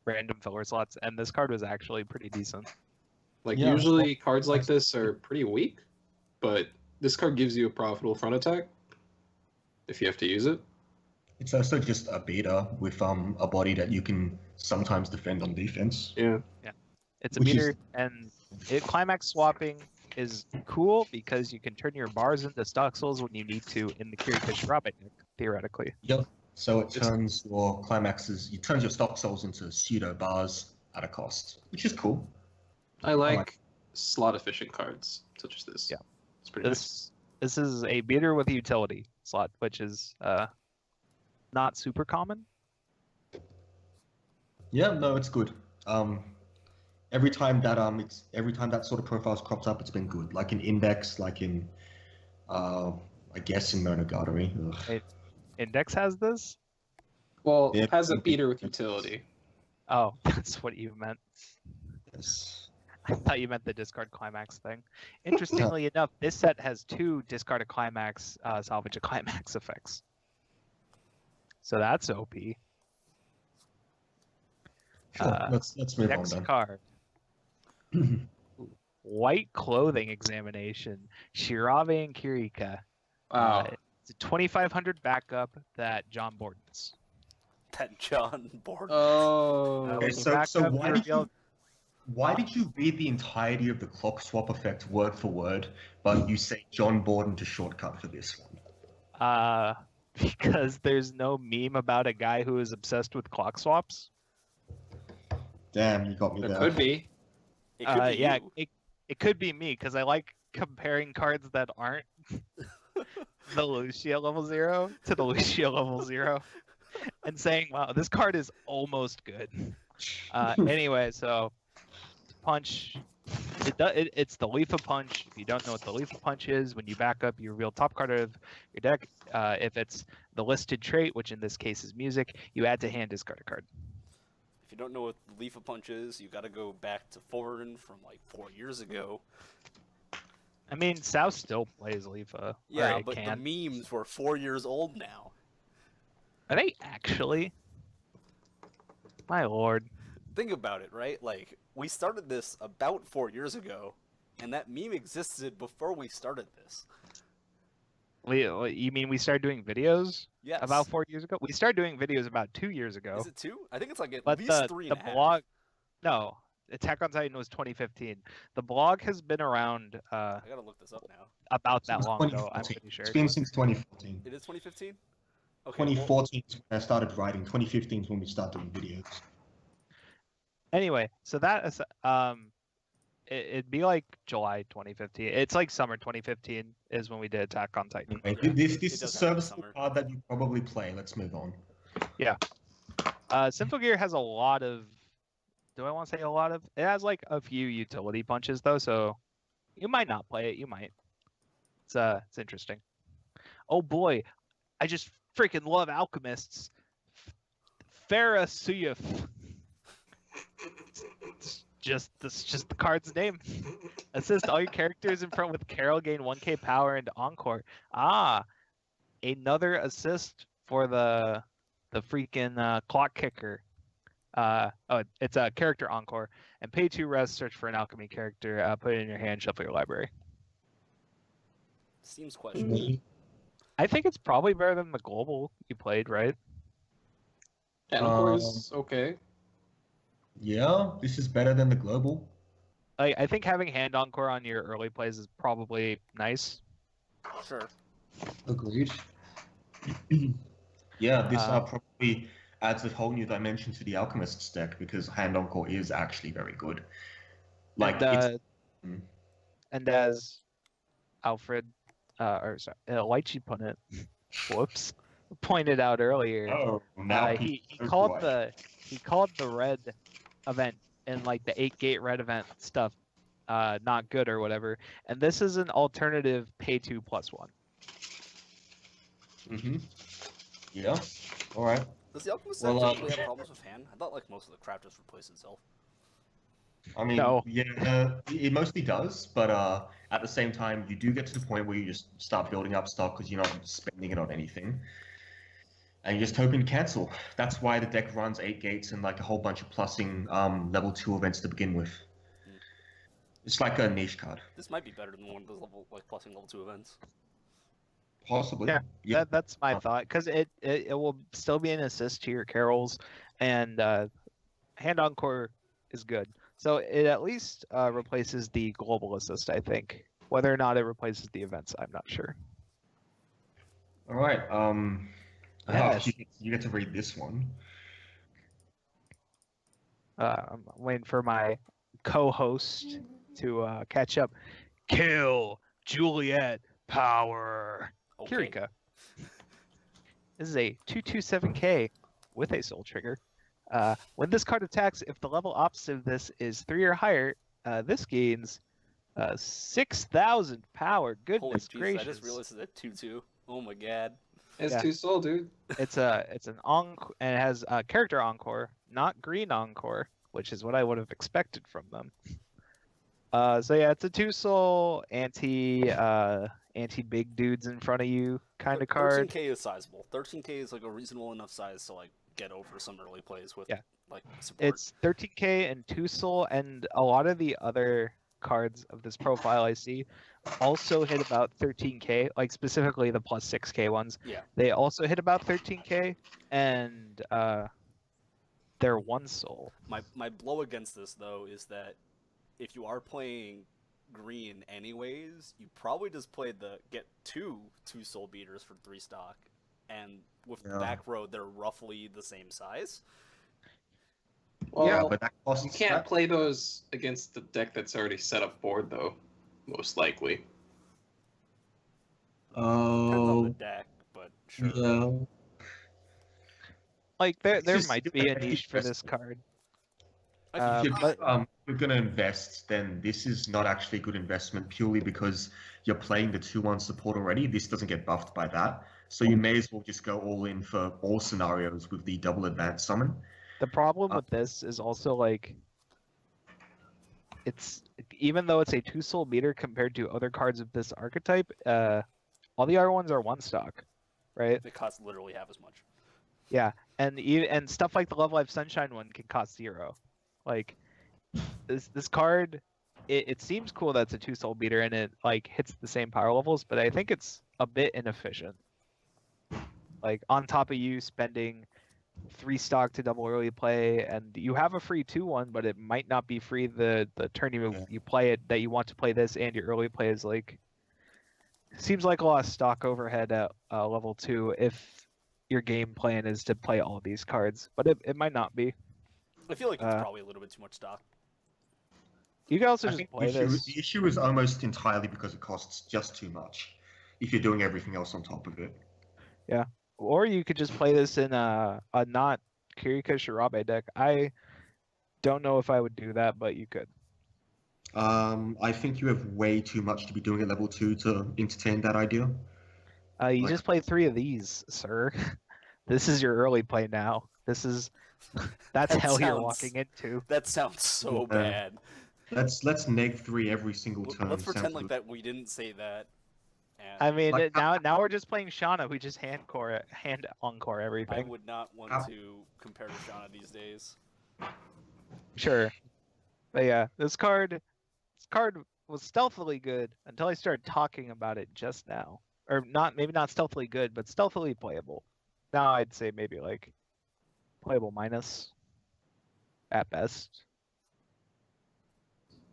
random filler slots, and this card was actually pretty decent. Like Yeah. usually cards like this are pretty weak, but this card gives you a profitable front attack if you have to use it. It's also just a beta with a body that you can sometimes defend on defense. Yeah. It's a Which is- meter, and climax swapping is cool because you can turn your bars into stock souls when you need to in the Kirika Shirabe deck, theoretically. Yep. So it turns your climaxes, you turn your stock souls into pseudo bars at a cost, which is cool. I like slot efficient cards such as this. Yeah. It's pretty nice. This is a beater with a utility slot, which is not super common. Yeah, no, it's good. Every time that sort of profile's cropped up, it's been good. Like in Index, like in I guess in Monogatari. Ugh. Index has this? Well, Yeah, it has a okay. beater with utility. Oh, that's what you meant. Yes. I thought you meant the discard climax thing. Interestingly enough, this set has 2 discard a climax, salvage a climax effects. So that's OP. Sure. Let's move on Next then. card. White clothing examination. Shirabe and Kirika. Wow. It's a 2500 backup that John Borden's. That John Borden. Oh. Okay, when you so back up, why you did reveal- why did you read the entirety of the clock swap effect word for word, but you say John Borden to shortcut for this one? Because there's no meme about a guy who is obsessed with clock swaps. Damn, you got me It there. could be. It could be Yeah, you. it could be me because I like comparing cards that aren't the Lucia level 0 to the Lucia level 0 and saying, wow, this card is almost good. Anyway, so punch, it's the Leaf of Punch. If you don't know what the Leaf of Punch is, when you back up, you reveal top card of your deck. If it's the listed trait, which in this case is music, you add to hand, discard a card. If you don't know what the Leaf of Punch is, you gotta go back to Foreign from like 4 years ago. I mean, South still plays Leafa. Yeah, or it but can. the memes were 4 years old now. Are they actually? My lord. Think about it, right? Like, we started this about 4 years ago, and that meme existed before we started this. You mean we started doing videos Yes. about 4 years ago? We started doing videos about 2 years ago. Is it 2? I think it's like at But least the 3 the and a half. blog, no, Attack on Titan was 2015. The blog has been around I gotta look this up now. about that Since long ago. I'm 2014. pretty sure. It's been since 2014. It is 2015? Okay. well, 2014 is when I started writing. 2015 is when we started doing videos. Anyway, so that is it'd be like July 2015. It's like summer 2015 is when we did Attack on Titan. Anyway, this It is a does happen in serviceable summer. card that you probably play. Let's move on. Symphogear has a lot of. Do I want to say a lot of? It has like a few utility punches though, so you might not play it. You might. It's interesting. Oh boy, I just freaking love alchemists. Farah Suyuf. That's just the card's name. Assist all your characters in front with Carol, gain 1k power and Encore. Another assist for the freaking clock kicker. It's a character Encore. And pay 2 res, search for an alchemy character, put it in your hand, shuffle your library. Seems questionable. I think it's probably better than the global you played, right? Encore is okay. Yeah, this is better than the global. Like, I think having hand Encore on your early plays is probably nice. Sure. Agreed. Yeah, this Uh, probably adds a whole new dimension to the Alchemist's deck because Hand Encore is actually very good. Like, and, it's... and as Alfred, Lychee Punnet, whoops, pointed out earlier, Oh, now he people called know the red event and like the 8-gate red event stuff not good or whatever, and this is an alternative pay 2 +1. Mm-hmm. Yeah. All right. Does the Alchemist Well, typically have problems with hand? I thought like most of the crap just replaced itself. I mean, No. yeah, it mostly does, but at the same time, you do get to the point where you just start building up stock because you're not spending it on anything. And you're just hoping to cancel. That's why the deck runs 8 gates and like a whole bunch of plussing level 2 events to begin with. It's like a niche card. This might be better than one of those plussing level 2 events. Possibly. Yeah. That's my thought, because it will still be an assist to your carols, and hand Encore is good. So it at least replaces the global assist, I think. Whether or not it replaces the events, I'm not sure. All right. Yes. You get to read this one. I'm waiting for my co-host to catch up. Kill Juliet Power. Okay. Kirika. This is a 2/2/7K with a soul trigger. When this card attacks, if the level opposite of this is 3 or higher, this gains 6,000 power. Holy Goodness Jesus, gracious! I just realized it's a 2/2. Oh my god. It's Yeah. 2 soul, dude. It's an encore, and it has a character Encore, not green Encore, which is what I would have expected from them. So yeah, it's a 2 soul anti big dudes in front of you kind of card. 13k is sizable. 13k is like a reasonable enough size to like get over some early plays with Yeah. like support. It's 13k and 2 soul, and a lot of the other cards of this profile I see also hit about 13k, like specifically the plus 6k ones. Yeah. They also hit about 13k, and they're one soul. My blow against this though is that if you are playing green anyways, you probably just get two soul beaters for 3 stock, and with the back row they're roughly the same size. Well, Yeah, but that costs. you can't play those against the deck that's already set up board, though. Most likely. Depends on the Oh, deck, but sure. yeah. Like there just- might be a niche for this card. I If you're going to invest, then this is not actually a good investment purely because you're playing the 2-1 support already. This doesn't get buffed by that. So you may as well just go all in for all scenarios with the double advanced summon. The problem with this is also like it's even though it's a 2 soul beater compared to other cards of this archetype, all the other ones are 1 stock, right? They cost literally half as much. Yeah, and stuff like the Love Live Sunshine one can cost 0. Like this card, it seems cool that it's a 2 soul beater and it like hits the same power levels, but I think it's a bit inefficient. Like on top of you spending 3 stock to double early play, and you have a free 2-1, but it might not be free the turn you play it that you want to play this, and your early play is like seems like a lot of stock overhead at level 2 if your game plan is to play all of these cards, but it might not be. I feel like it's probably a little bit too much stock. You can also I just think play the this. issue is almost entirely because it costs just too much if you're doing everything else on top of it. Or you could just play this in a not Kirika Shirabe deck. I don't know if I would do that, but you could. I think you have way too much to be doing at level 2 to entertain that idea. You Like- just play 3 of these, sir. This is your early play now. That's That hell you're sounds- walking into. That sounds so Yeah. bad. Let's neg 3 every single turn. Let's pretend Sounds like good. that we didn't say that. And I mean, Like, now we're just playing Shauna. We just hand encore I everything. would not want How- to compare to Shauna these days. Sure, but yeah, this card was stealthily good until I started talking about it just now, or maybe not stealthily good, but stealthily playable. Now I'd say maybe like playable minus at best.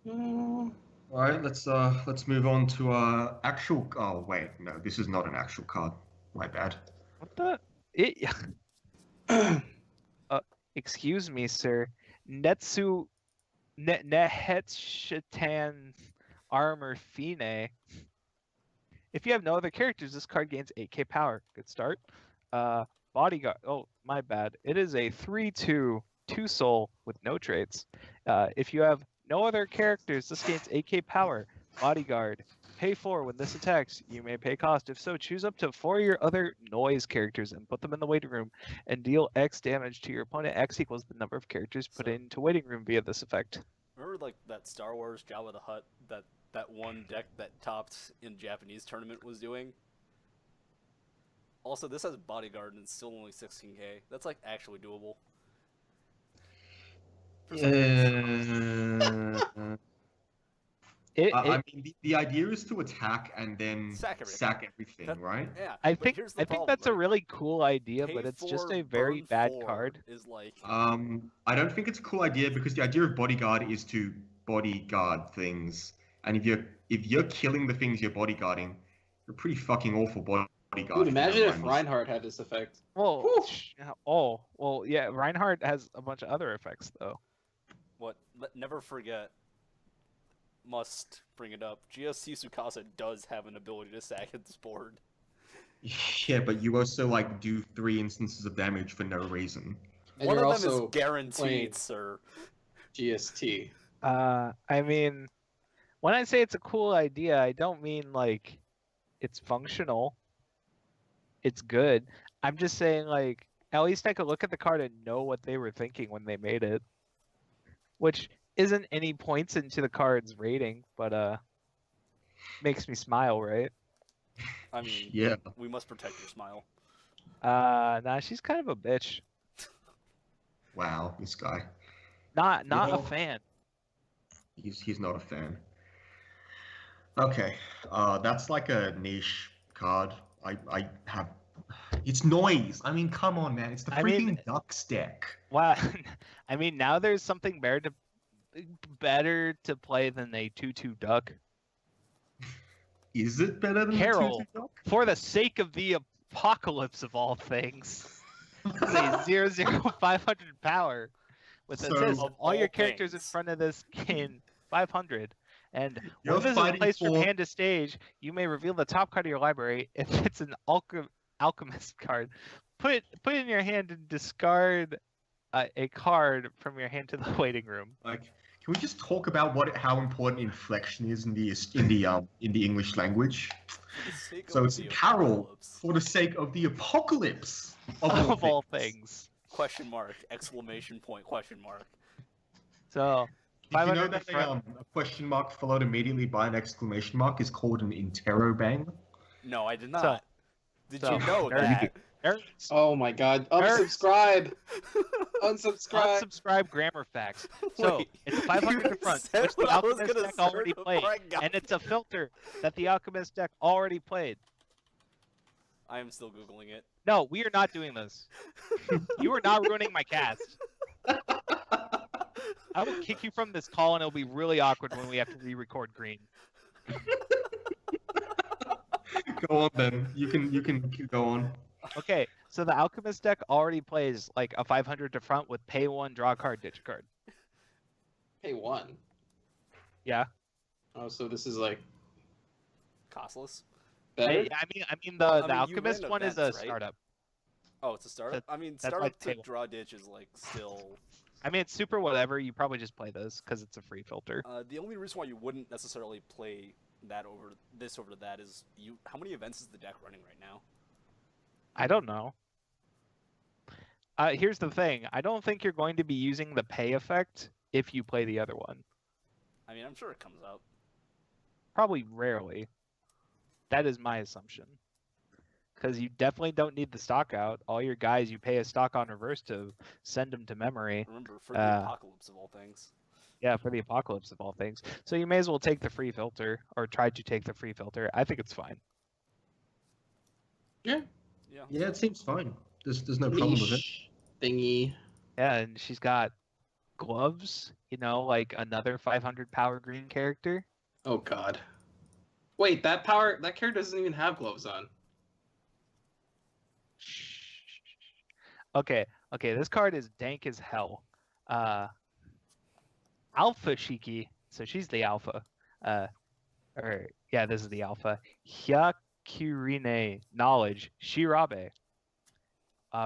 All right, let's move on to actual. Oh wait, no, this is not an actual card. My bad. What the? Excuse me, sir. Nehetshitan Armor Fine. If you have no other characters, this card gains 8k power. Good start. Bodyguard. Oh, my bad. It is a 3/2 2 soul with no traits. If you have no other characters, this gains 8k power. Bodyguard. Pay 4 when this attacks. You may pay cost. If so, choose up to 4 of your other noise characters and put them in the waiting room and deal X damage to your opponent. X equals the number of characters put into waiting room via this effect. Remember like that Star Wars Jabba the Hutt that one deck that topped in Japanese tournament was doing? Also, this has Bodyguard and it's still only 16k. That's like actually doable. For some reason. I mean, the idea is to attack and then Sack everything. That- right? Yeah, I but think here's the I think problem, that's a like, really cool idea, pay but it's just 4, a very burn bad 4 card. Is like I don't think it's a cool idea because the idea of bodyguard is to bodyguard things, and if you're killing the things you're bodyguarding, you're pretty fucking awful bodyguard. Dude, imagine if Reinhardt. Reinhardt had this effect. Well, Whew. well, yeah. Reinhardt has a bunch of other effects though. what? Never forget. Must bring it up. GSC Tsukasa does have an ability to sack its board. Yeah, but you also like do 3 instances of damage for no reason. And One you're of them also is guaranteed, playing- sir. GST. I mean, when I say it's a cool idea, I don't mean like it's functional. It's good. I'm just saying like at least I could look at the card and know what they were thinking when they made it, which isn't any points into the card's rating, but makes me smile, right? I mean, Yeah. we must protect your smile. Nah, she's kind of a bitch. Wow, this guy. Not know- a fan. He's not a fan. Okay, that's like a niche card. I have. It's noise. I mean, come on, man. It's the I mean- freaking Ducks deck. Wow. I mean, now there's something better to play than a 2/2 duck. Is it better than Carol. the 2/2 Duck? For the sake of the apocalypse of all things, it's a 0/0 500 power with So- assist. Of All your all characters in things. front of this gain 500. And You're when this is fighting placed from for- hand to stage, you may reveal the top card of your library. If it's an alchemist card, put it in your hand and discard a card from your hand to the waiting room. Like, can we just talk about how important inflection is in the English language? For the sake So of it's the Carol apocalypse. for the sake of the apocalypse Of all things. Question mark! Exclamation point! Question mark! So Did you know 500 that to front. a question mark followed immediately by an exclamation mark is called an interrobang? No, I did So- not. Did so, you know there that? Nerds, Oh my god. Nerds. Unsubscribe! Unsubscribe! unsubscribe grammar facts. So Wait, it's a 500 to you front, said which the what I was Alchemist gonna deck say already before played, I got and it's a filter that the Alchemist deck already played. I am still googling it. No, we are not doing this. You are not ruining my cast. I will kick you from this call, and it'll be really awkward when we have to re-record Green. Go on then. You can go on. Okay, so the Alchemist deck already plays like a 500 to front with pay one, draw a card, ditch a card. Hey, one. Yeah. Oh, so this is like Costless. better? I mean the Well, I mean, you Alchemist ran one is a events, right? startup. Oh, it's a startup. I mean, that's startup like to table. draw ditch is like still. I mean, it's super whatever. You probably just play this because it's a free filter. The only reason why you wouldn't necessarily play that over that is you. How many events is the deck running right now? I don't know. Here's the thing. I don't think you're going to be using the pay effect if you play the other one. I mean, I'm sure it comes up. Probably rarely. That is my assumption. Because you definitely don't need the stock out. All your guys, you pay a stock on reverse to send them to memory. Remember, for the apocalypse of all things. Yeah, for the apocalypse of all things. So you may as well take the free filter, or try to take the free filter. I think it's fine. Yeah. Yeah, it seems fine. There's no problem with it. Niche thingy. Yeah, and she's got gloves, you know, like another 500 power green character. Oh god. Wait, that character doesn't even have gloves on. Okay, this card is dank as hell. Alpha Shiki, so she's the alpha. This is the alpha. Hyakurine, knowledge, Shirabe.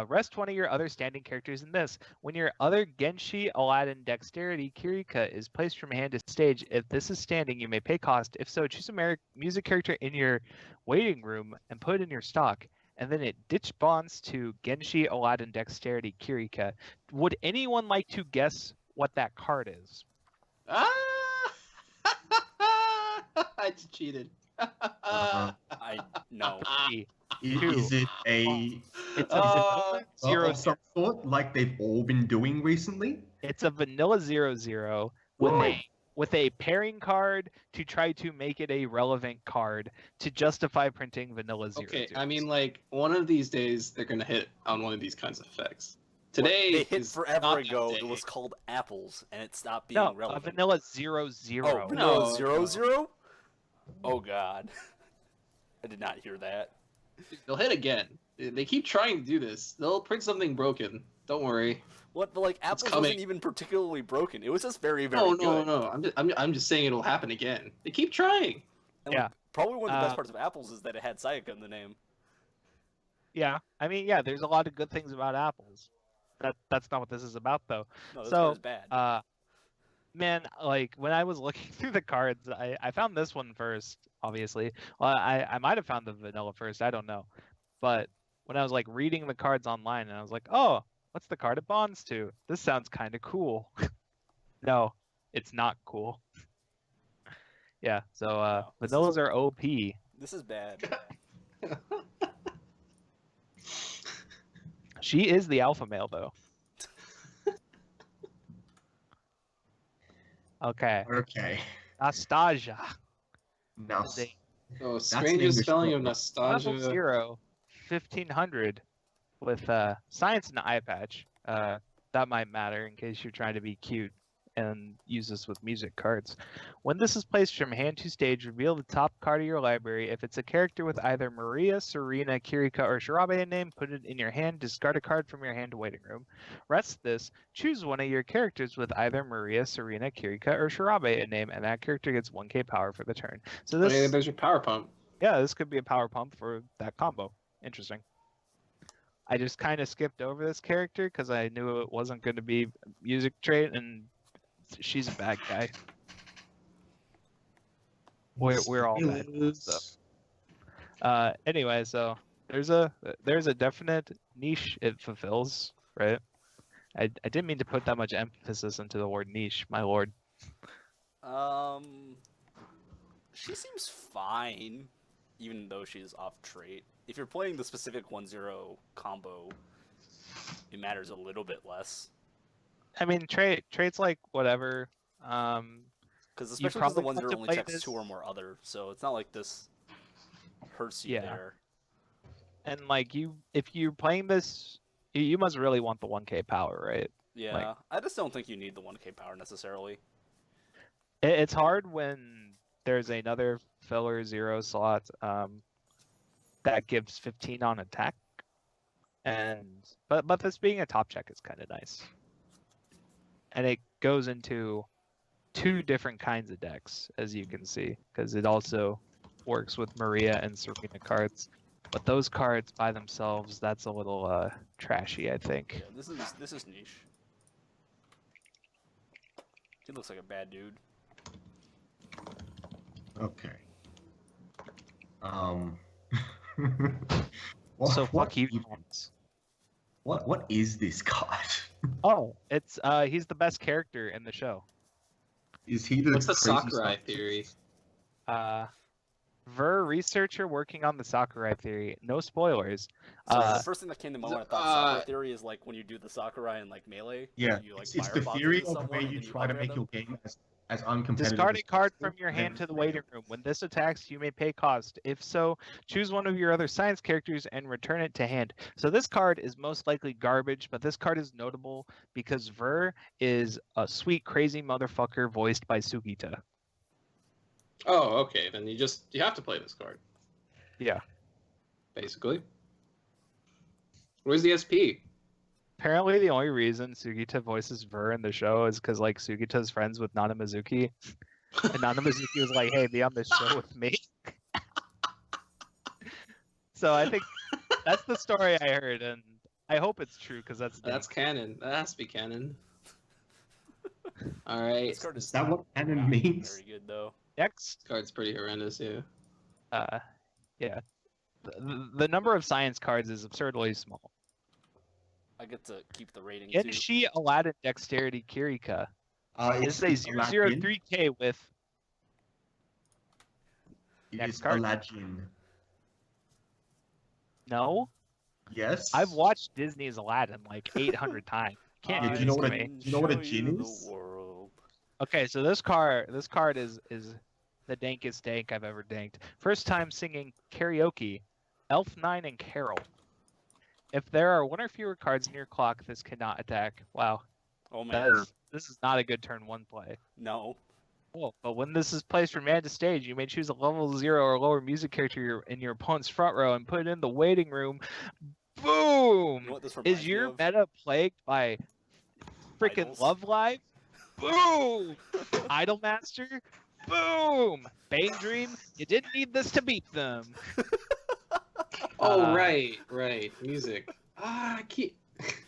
Rest one of your other standing characters in this. When your other Genshi, Aladdin, Dexterity, Kirika is placed from hand to stage, if this is standing, you may pay cost. If so, choose a music character in your waiting room and put it in your stock. And then it ditch bonds to Genshi, Aladdin, Dexterity, Kirika. Would anyone like to guess what that card is? Ah! I just cheated. I no. Is it a It's a Uh, vanilla of some sort like they've all been doing recently? It's a vanilla 0/0 with a pairing card to try to make it a relevant card to justify printing vanilla 0/0. Okay, I mean, like, one of these days they're gonna hit on one of these kinds of effects. Today they hit is forever not that ago. day. It was called apples, and it stopped being no, a relevant. vanilla 0/0. Oh, vanilla No, 0/0? Oh god, I did not hear that. They'll hit again. They keep trying to do this. They'll print something broken. Don't worry. What? But like apples coming. wasn't even particularly broken. It was just very, very No, good. no. I'm just saying it'll happen again. They keep trying. And, Yeah. like, probably one of the best Uh, parts of apples is that it had Sayaka in the name. Yeah, I mean, yeah, there's a lot of good things about apples. That's not what this is about, though. No, this So, card is bad. Man, like when I was looking through the cards, I found this one first, obviously. Well, I might have found the vanilla first, I don't know. But when I was like reading the cards online, and I was like, oh, what's the card it bonds to? This sounds kind of cool. No, it's not cool. Yeah, so Wow, this is- vanillas are OP. This is bad. She is the alpha male, though. Okay, Okay. Nastasia. Now, Is a Oh, an strangest English spelling of word. nostalgia. level 0, 1500 with science and eye patch. That might matter in case you're trying to be cute and use this with music cards. When this is placed from hand to stage, reveal the top card of your library. If it's a character with either Maria, Serena, Kirika, or Shirabe name, put it in your hand. Discard a card from your hand to waiting room. Rest this. Choose one of your characters with either Maria, Serena, Kirika, or Shirabe name, and that character gets 1k power for the turn. So But this, there's your power pump. yeah, this could be a power pump for that combo. Interesting. I just kind of skipped over this character because I knew it wasn't going to be music trait, and she's a bad guy. We're all bad. Anyway, so there's a definite niche it fulfills, right? I didn't mean to put that much emphasis into the word niche, my lord. She seems fine, even though she's off trait. If you're playing the specific 1-0 combo, it matters a little bit less. I mean, traits like whatever. Because especially because the probably 1-0 want to only play checks this- 2 or more other, so it's not like this hurts you Yeah. there. And like if you're playing this, you must really want the 1k power, right? Yeah, I just don't think you need the 1k power necessarily. It's hard when there's another filler 0 slot that gives 15 on attack, but this being a top check is kind of nice, and it goes into 2 different kinds of decks, as you can see, because it also works with Maria and Serena cards. But those cards by themselves, that's a little trashy, I think. Yeah, this is niche. He looks like a bad dude. Okay. So what fuck you. even- What is this card? Oh, it's he's the best character in the show. Is he the What's the crazy Sakurai stuff? theory? Ver researcher working on the Sakurai theory. No spoilers. So the first thing that came to mind when I thought Sakurai uh, theory is like when you do the Sakurai in like Melee. Yeah, you, like, it's the firebox theory into of someone where and you then try to upgrade make them. your game as uncompetitive. Discard as a card possible, from your and hand then to the fail. waiting room. When this attacks, you may pay cost. If so, choose one of your other science characters and return it to hand. So this card is most likely garbage, but this card is notable because Ver is a sweet, crazy motherfucker voiced by Sugita. Oh, okay. Then you have to play this card, Yeah. basically. Where's the SP? Apparently, the only reason Sugita voices Ver in the show is because like Sugita's friends with Nana Mizuki, and Nana Mizuki was like, "Hey, be on this show with me." So I think that's the story I heard, and I hope it's true because that's canon. That has to be canon. All right. This card Is that what canon means? Very good though. next. Card's pretty horrendous, yeah. Yeah, the number of science cards is absurdly small. I get to keep the rating And too. she Aladdin Dexterity Kirika It's is a Aladdin. 003k with. It Next is card. Aladdin. No, Yes. I've watched Disney's Aladdin like 800 times. Can't Yeah, do do you know this what to a- me. do you know what a Show djinn you is? the world. Okay, so this card is the dankest dank I've ever danked. First time singing karaoke, Elf 9 and Carol. If there are 1 or fewer cards in your clock, this cannot attack. Wow, Oh man, this is not a good turn 1 play. no. Oh, but when this is placed from hand to stage, you may choose a level 0 or lower music character in your opponent's front row and put it in the waiting room. Boom! You know what this Is reminds me your of? meta plagued by freaking Idols. Love Live? Boom! Idolmaster? Boom! Bane Dream? You didn't need this to beat them. Oh, right. Music. I can't.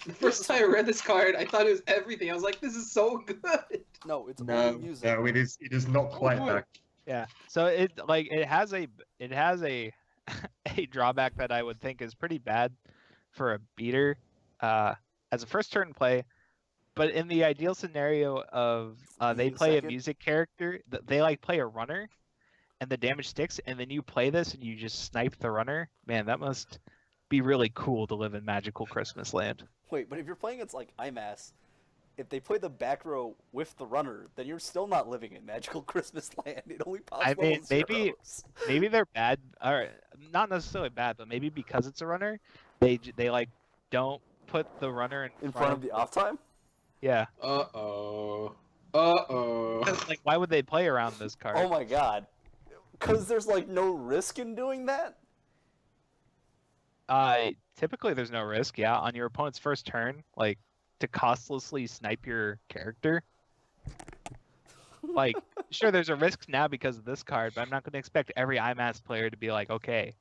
The first time I read this card, I thought it was everything. I was like, this is so good. No, it's No, only music. no, it is not quite that. Yeah. So it has a a drawback that I would think is pretty bad for a beater as a first turn play. But in the ideal scenario of they mean play second? a music character, they like play a runner, and the damage sticks, and then you play this and you just snipe the runner. Man, that must be really cool to live in magical Christmas land. Wait, but if you're playing it's like IMAS, if they play the back row with the runner, then you're still not living in magical Christmas land. It only pops I mean, level zeros. maybe they're bad, or not necessarily bad, but maybe because it's a runner, they like don't put the runner In front of the off time? Yeah. Uh-oh. 'Cause, like, why would they play around this card? Oh my god. Because there's like no risk in doing that? Typically there's no risk, yeah, on your opponent's first turn, like, to costlessly snipe your character. Like, sure, there's a risk now because of this card, but I'm not going to expect every IMAS player to be like, okay,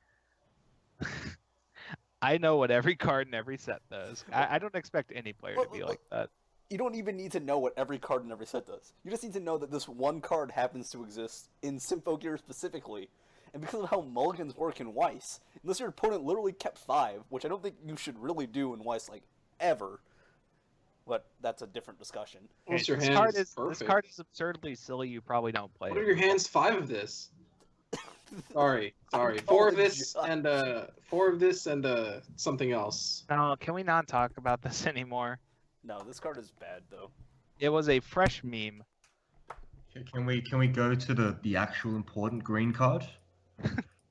I know what every card in every set does. I don't expect any player to be like that. You don't even need to know what every card in every set does. You just need to know that this one card happens to exist in Symphogear specifically. And because of how mulligans work in Weiss, unless your opponent literally kept 5, which I don't think you should really do in Weiss, like, ever. But that's a different discussion. What's your This hands? card is absurdly silly. You probably don't play What are it. your hands? 5 of this. Sorry. 4 of this and 4 of this and something else. No, can we not talk about this anymore? No, this card is bad, though. It was a fresh meme. Can we go to the actual important green card?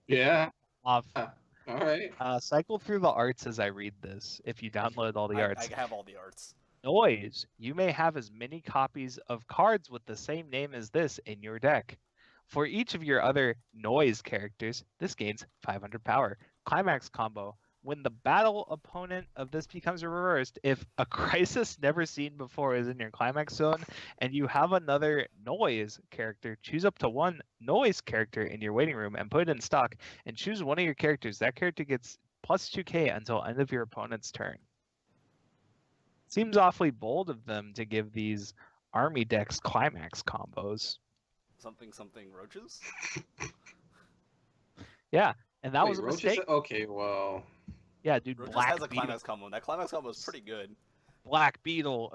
Yeah. Off. All right. Cycle through the arts as I read this, if you download all the arts. I have all the arts. Noise. You may have as many copies of cards with the same name as this in your deck. For each of your other noise characters, this gains 500 power. Climax combo. When the battle opponent of this becomes reversed, if a crisis never seen before is in your climax zone, and you have another noise character, choose up to 1 noise character in your waiting room and put it in stock, and choose one of your characters. That character gets plus 2k until end of your opponent's turn. Seems awfully bold of them to give these army decks climax combos. Something roaches? Yeah, and that Wait, was a roaches? mistake. Okay, well. Yeah, dude, Roaches Black has a Beetle. climax combo, and that climax combo is pretty good. Black Beetle,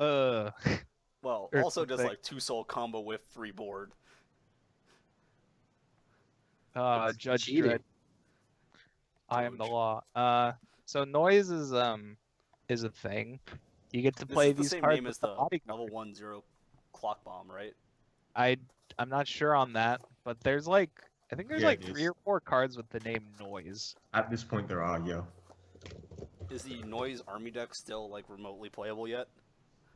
Well, Or also just something. like 2-soul combo with 3 board. That's Judge cheating. Dredd. I am the Doge. law. So noise is a thing. You get to This play is the these same cards name with as the the body level card. 1-0 clock bomb, right? I'm not sure on that, but there's like I think there's Yeah, like it 3 is. or 4 cards with the name noise. At this point, there are, yeah. Is the noise army deck still like remotely playable yet?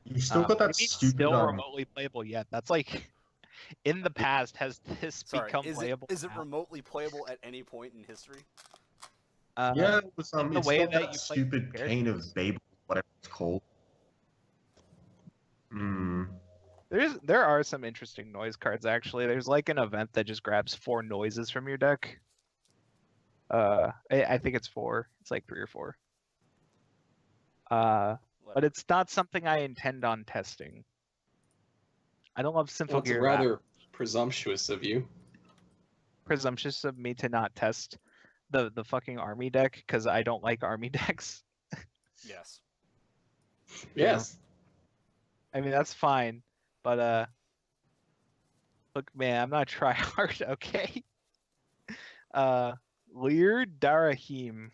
You still got that maybe stupid. still remotely playable yet. That's like in the past has this Sorry, become is playable? it now? remotely playable at any point in history? Yeah, it was the it's way not that that you play stupid characters. Cane of Babel, whatever it's called. Hmm. There are some interesting noise cards actually. There's like an event that just grabs 4 noises from your deck. I think it's 4. It's like 3 or 4. But it's not something I intend on testing. I don't love Well, it's Symphogear. rather presumptuous of you. Presumptuous of me to not test the fucking army deck because I don't like army decks. Yes. Yes. I mean that's fine, but look, man, I'm not try hard, okay? Lear Darahim,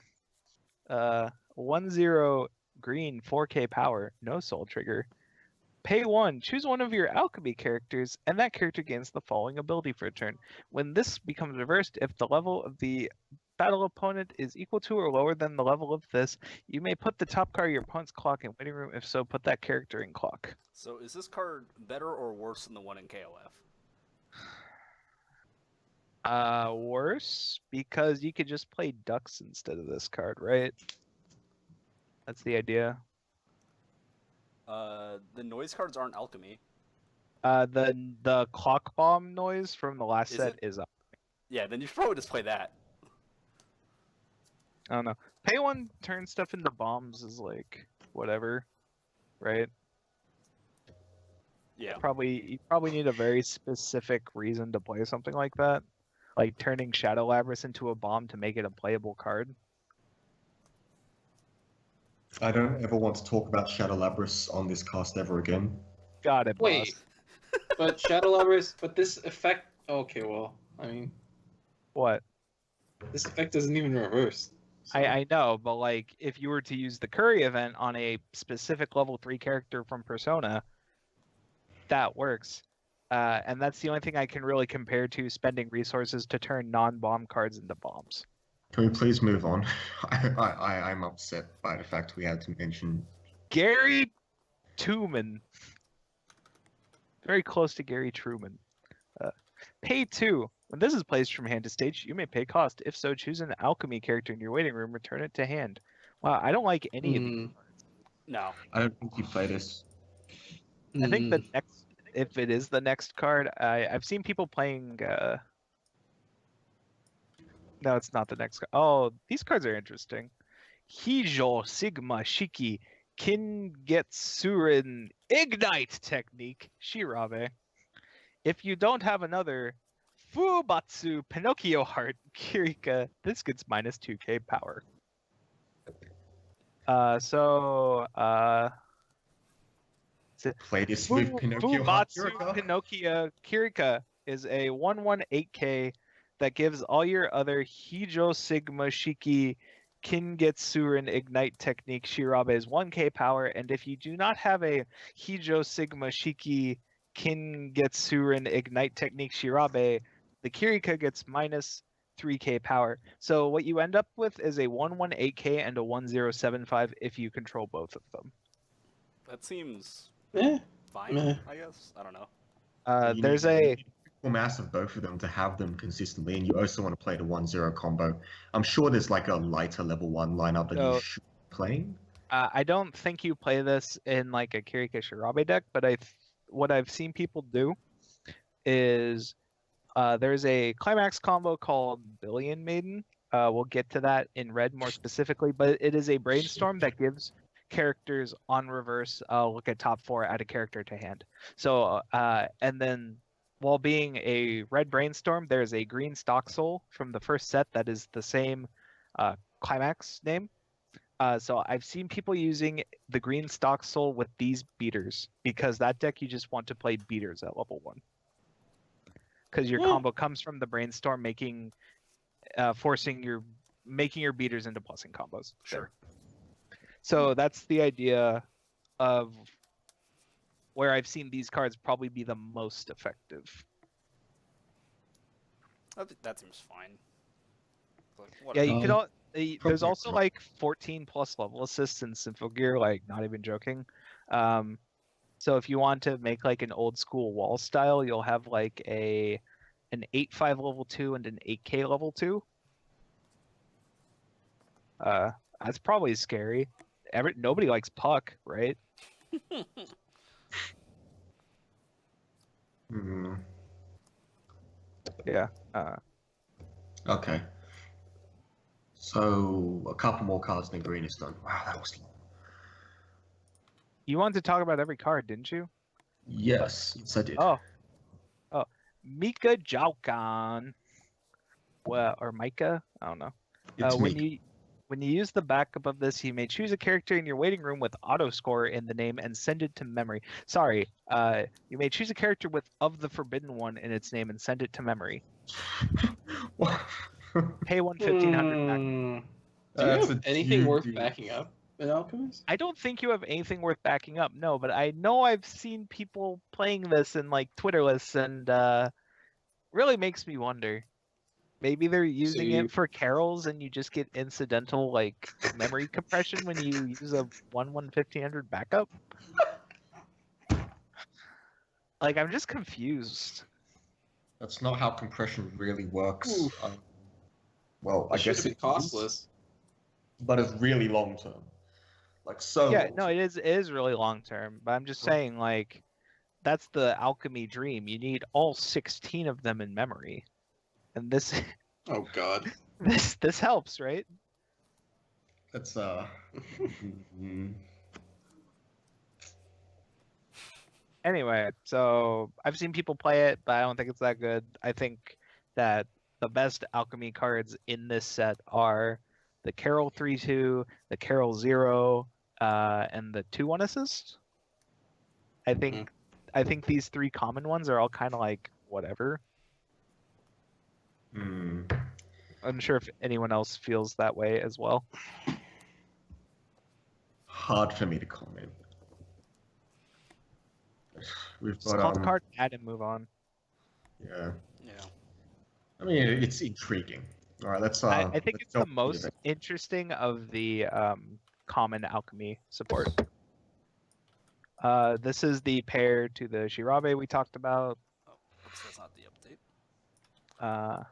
1/0 green, 4k power, no soul trigger. Pay 1, choose one of your alchemy characters, and that character gains the following ability for a turn. When this becomes reversed, if the level of the battle opponent is equal to or lower than the level of this, you may put the top card of your opponent's clock in waiting room. If so, put that character in clock. So is this card better or worse than the one in KOF? Worse, because you could just play ducks instead of this card, right? That's the idea. The noise cards aren't alchemy. The clock bomb noise from the last Is set it? is up. Yeah, then you should probably just play that. I don't know. Pay 1, turn stuff into bombs is like whatever, right? Yeah. You probably need a very specific reason to play something like that, like turning Shadow Labyrinth into a bomb to make it a playable card. I don't ever want to talk about Shadow Labyrinth on this cast ever again. Got it, Wait. boss. But Shadow Lovers, but this effect. Okay, well, I mean, What? this effect isn't even reversed. So- I know, but like if you were to use the Curry event on a specific level 3 character from Persona, that works. And that's the only thing I can really compare to spending resources to turn non-bomb cards into bombs. Can we please move on? I'm upset by the fact we had to mention. Gary Truman. Very close to Gary Truman. Pay 2. When this is placed from hand to stage, you may pay cost. If so, choose an alchemy character in your waiting room, return it to hand. Wow, I don't like any of these. No. I don't think you play this. I think the next, if it is the next card, I've seen people playing. No, it's not the next card. Oh, these cards are interesting. Hijo Sigma Shiki Kingetsuren Ignite Technique Shirabe. If you don't have another Fubatsu Pinocchio Heart Kirika, this gets minus 2k power. Play this with Pinocchio Heart Fubatsu Kirika. Pinocchio Kirika is a 1/8k that gives all your other Hijo Sigma Shiki Kingetsuren Ignite Technique Shirabe's 1k power, and if you do not have a Hijo Sigma Shiki Kingetsuren Ignite Technique Shirabe, the Kirika gets minus 3k power. So what you end up with is a 1/8k and a 1075 if you control both of them. That seems Eh, fine, meh. I guess. I don't know. You There's need a critical mass of both of them to have them consistently, and you also want to play the 1-0 combo. I'm sure there's like a lighter level 1 lineup that No. you should be playing. I don't think you play this in like a Kirika Shirabe deck, but what I've seen people do is there's a climax combo called Billion Maiden. We'll get to that in red more specifically, but it is a brainstorm that gives characters on reverse look at top 4, add a character to hand. So and then while being a red brainstorm, there's a green stock soul from the first set that is the same climax name. So I've seen people using the green stock soul with these beaters, because that deck you just want to play beaters at level 1. Because your combo comes from the brainstorm, making your beaters into plussing combos. Sure. So that's the idea of where I've seen these cards probably be the most effective. That seems fine. But Yeah, whatever. you could all. There's Probably also not. like 14 plus level assists in Symphogear, like not even joking. So if you want to make like an old school wall style, you'll have like an 8/5 level 2 and an 8k level 2. That's probably scary. Nobody likes Puck, right? Hmm. Yeah. Okay. So a couple more cards and the green is done. Wow, that was long. You wanted to talk about every card, didn't you? Yes, I did. Oh. Mika Jalkan. Well, or Micah? I don't know. It's When you use the backup of this, you may choose a character in your waiting room with auto score in the name and send it to memory. Sorry, you may choose a character with of the forbidden one in its name and send it to memory. Pay 1/1500 back. Do you That's have a anything worth duty. backing up in Alchemist? I don't think you have anything worth backing up, no, but I know I've seen people playing this in like Twitter lists, and really makes me wonder. Maybe they're using you- it for carols and you just get incidental like memory compression when you use a 1/1500 backup. Like, I'm just confused. That's not how compression really works. Oof. Well, I It should guess have been it is, costless. but it's really long term. Like so. Yeah, long no, term. it is really long term, but I'm just saying, like, that's the alchemy dream. You need all 16 of them in memory. And this Oh god. this helps, right? That's Anyway, so I've seen people play it, but I don't think it's that good. I think that the best alchemy cards in this set are the Carol 3/2, the Carol 0, and the 2/1 assist. I think these 3 common ones are all kind of like whatever. Hmm. I'm sure if anyone else feels that way as well. Hard for me to comment. We've Just call the card bad and move on. Yeah. Yeah. I mean, it's intriguing. All right, let's. I think let's it's the jump into most it. interesting of the common alchemy support. This is the pair to the Shirabe we talked about. Oh, oops, that's not the update.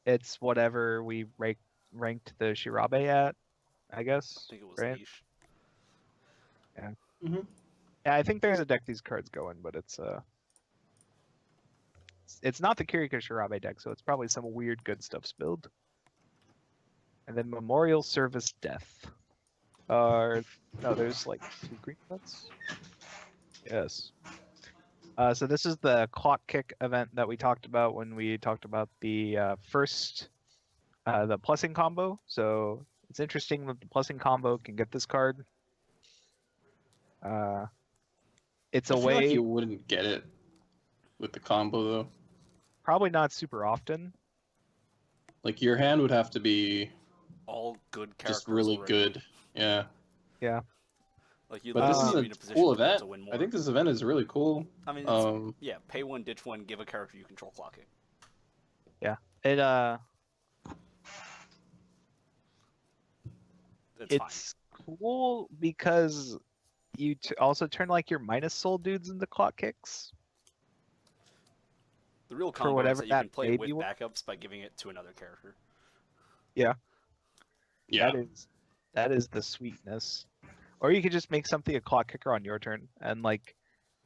It's whatever we ranked the Shirabe at, I guess. I think it was right? niche. Mhm. Yeah, I think there's a deck these cards go in, but it's not the Kirika Shirabe deck, so it's probably some weird good stuff spilled. And then Memorial Service Death. No, there's like 2 green cards. Yes. So this is the clock kick event that we talked about when we talked about the first, the plussing combo. So it's interesting that the plussing combo can get this card. It's I a feel way, like you wouldn't get it with the combo though. probably not super often. Like your hand would have to be All good characters. just really already. good. Yeah. Like you But this is literally a be in a position cool to be able event. to win more. I think this event is really cool. I mean, it's, yeah, pay 1, ditch 1, give a character you control clocking. It It's cool because you also turn like your minus soul dudes into clock kicks. fine. The real for combo whatever is that you can that play it with baby was. backups by giving it to another character. Yeah. That is the sweetness. Or you could just make something a clock kicker on your turn, and like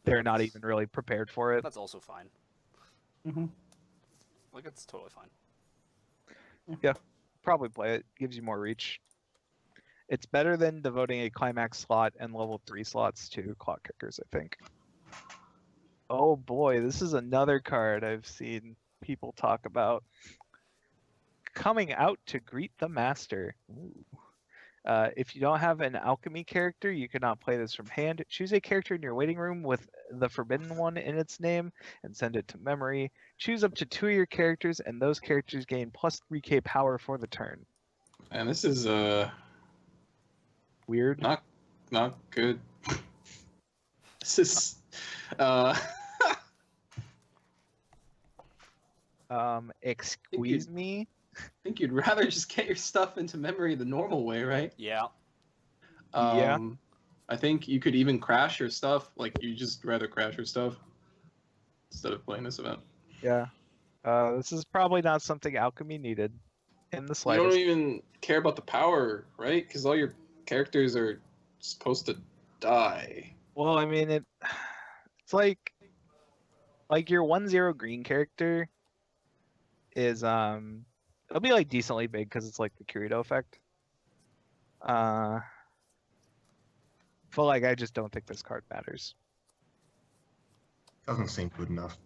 they're not even really prepared for it. That's also fine. Mhm. Like, it's totally fine. Probably play it. Gives you more reach. It's better than devoting a climax slot and level 3 slots to clock kickers, I think. Oh boy, this is another card I've seen people talk about. Coming out to greet the master. Ooh. If you don't have an alchemy character, you cannot play this from hand. Choose a character in your waiting room with the forbidden one in its name and send it to memory. Choose up to 2 of your characters, and those characters gain plus 3k power for the turn. And this is Weird. not good. This is Excuse me? I think you'd rather just get your stuff into memory the normal way, right? Yeah. Yeah. I think you could even crash your stuff. Like, you just rather crash your stuff instead of playing this event. Yeah. This is probably not something alchemy needed in the You don't slightest. even care about the power, right? Because all your characters are supposed to die. Well, I mean, it's like your 1/0 green character is it'll be like decently big because it's like the Kirito effect. But like I just don't think this card matters. Doesn't seem good enough.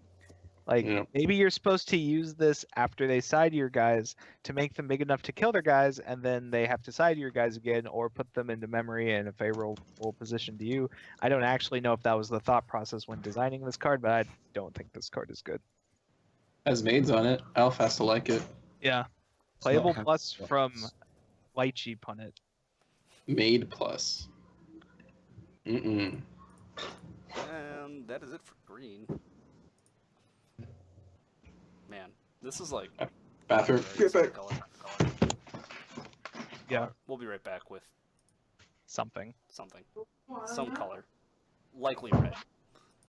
Like Yeah. maybe you're supposed to use this after they side your guys to make them big enough to kill their guys, and then they have to side your guys again, or put them into memory in a favorable position to you. I don't actually know if that was the thought process when designing this card, but I don't think this card is good. Has maids on it. Alf has to like it. Yeah. It's Playable not- plus from Lychee Punnet. Maid plus. Mm-mm. And that is it for green. Man, this is like... Bathroom. very Get back. color. Yeah. We'll be right back with Something. something. Some color. Likely red.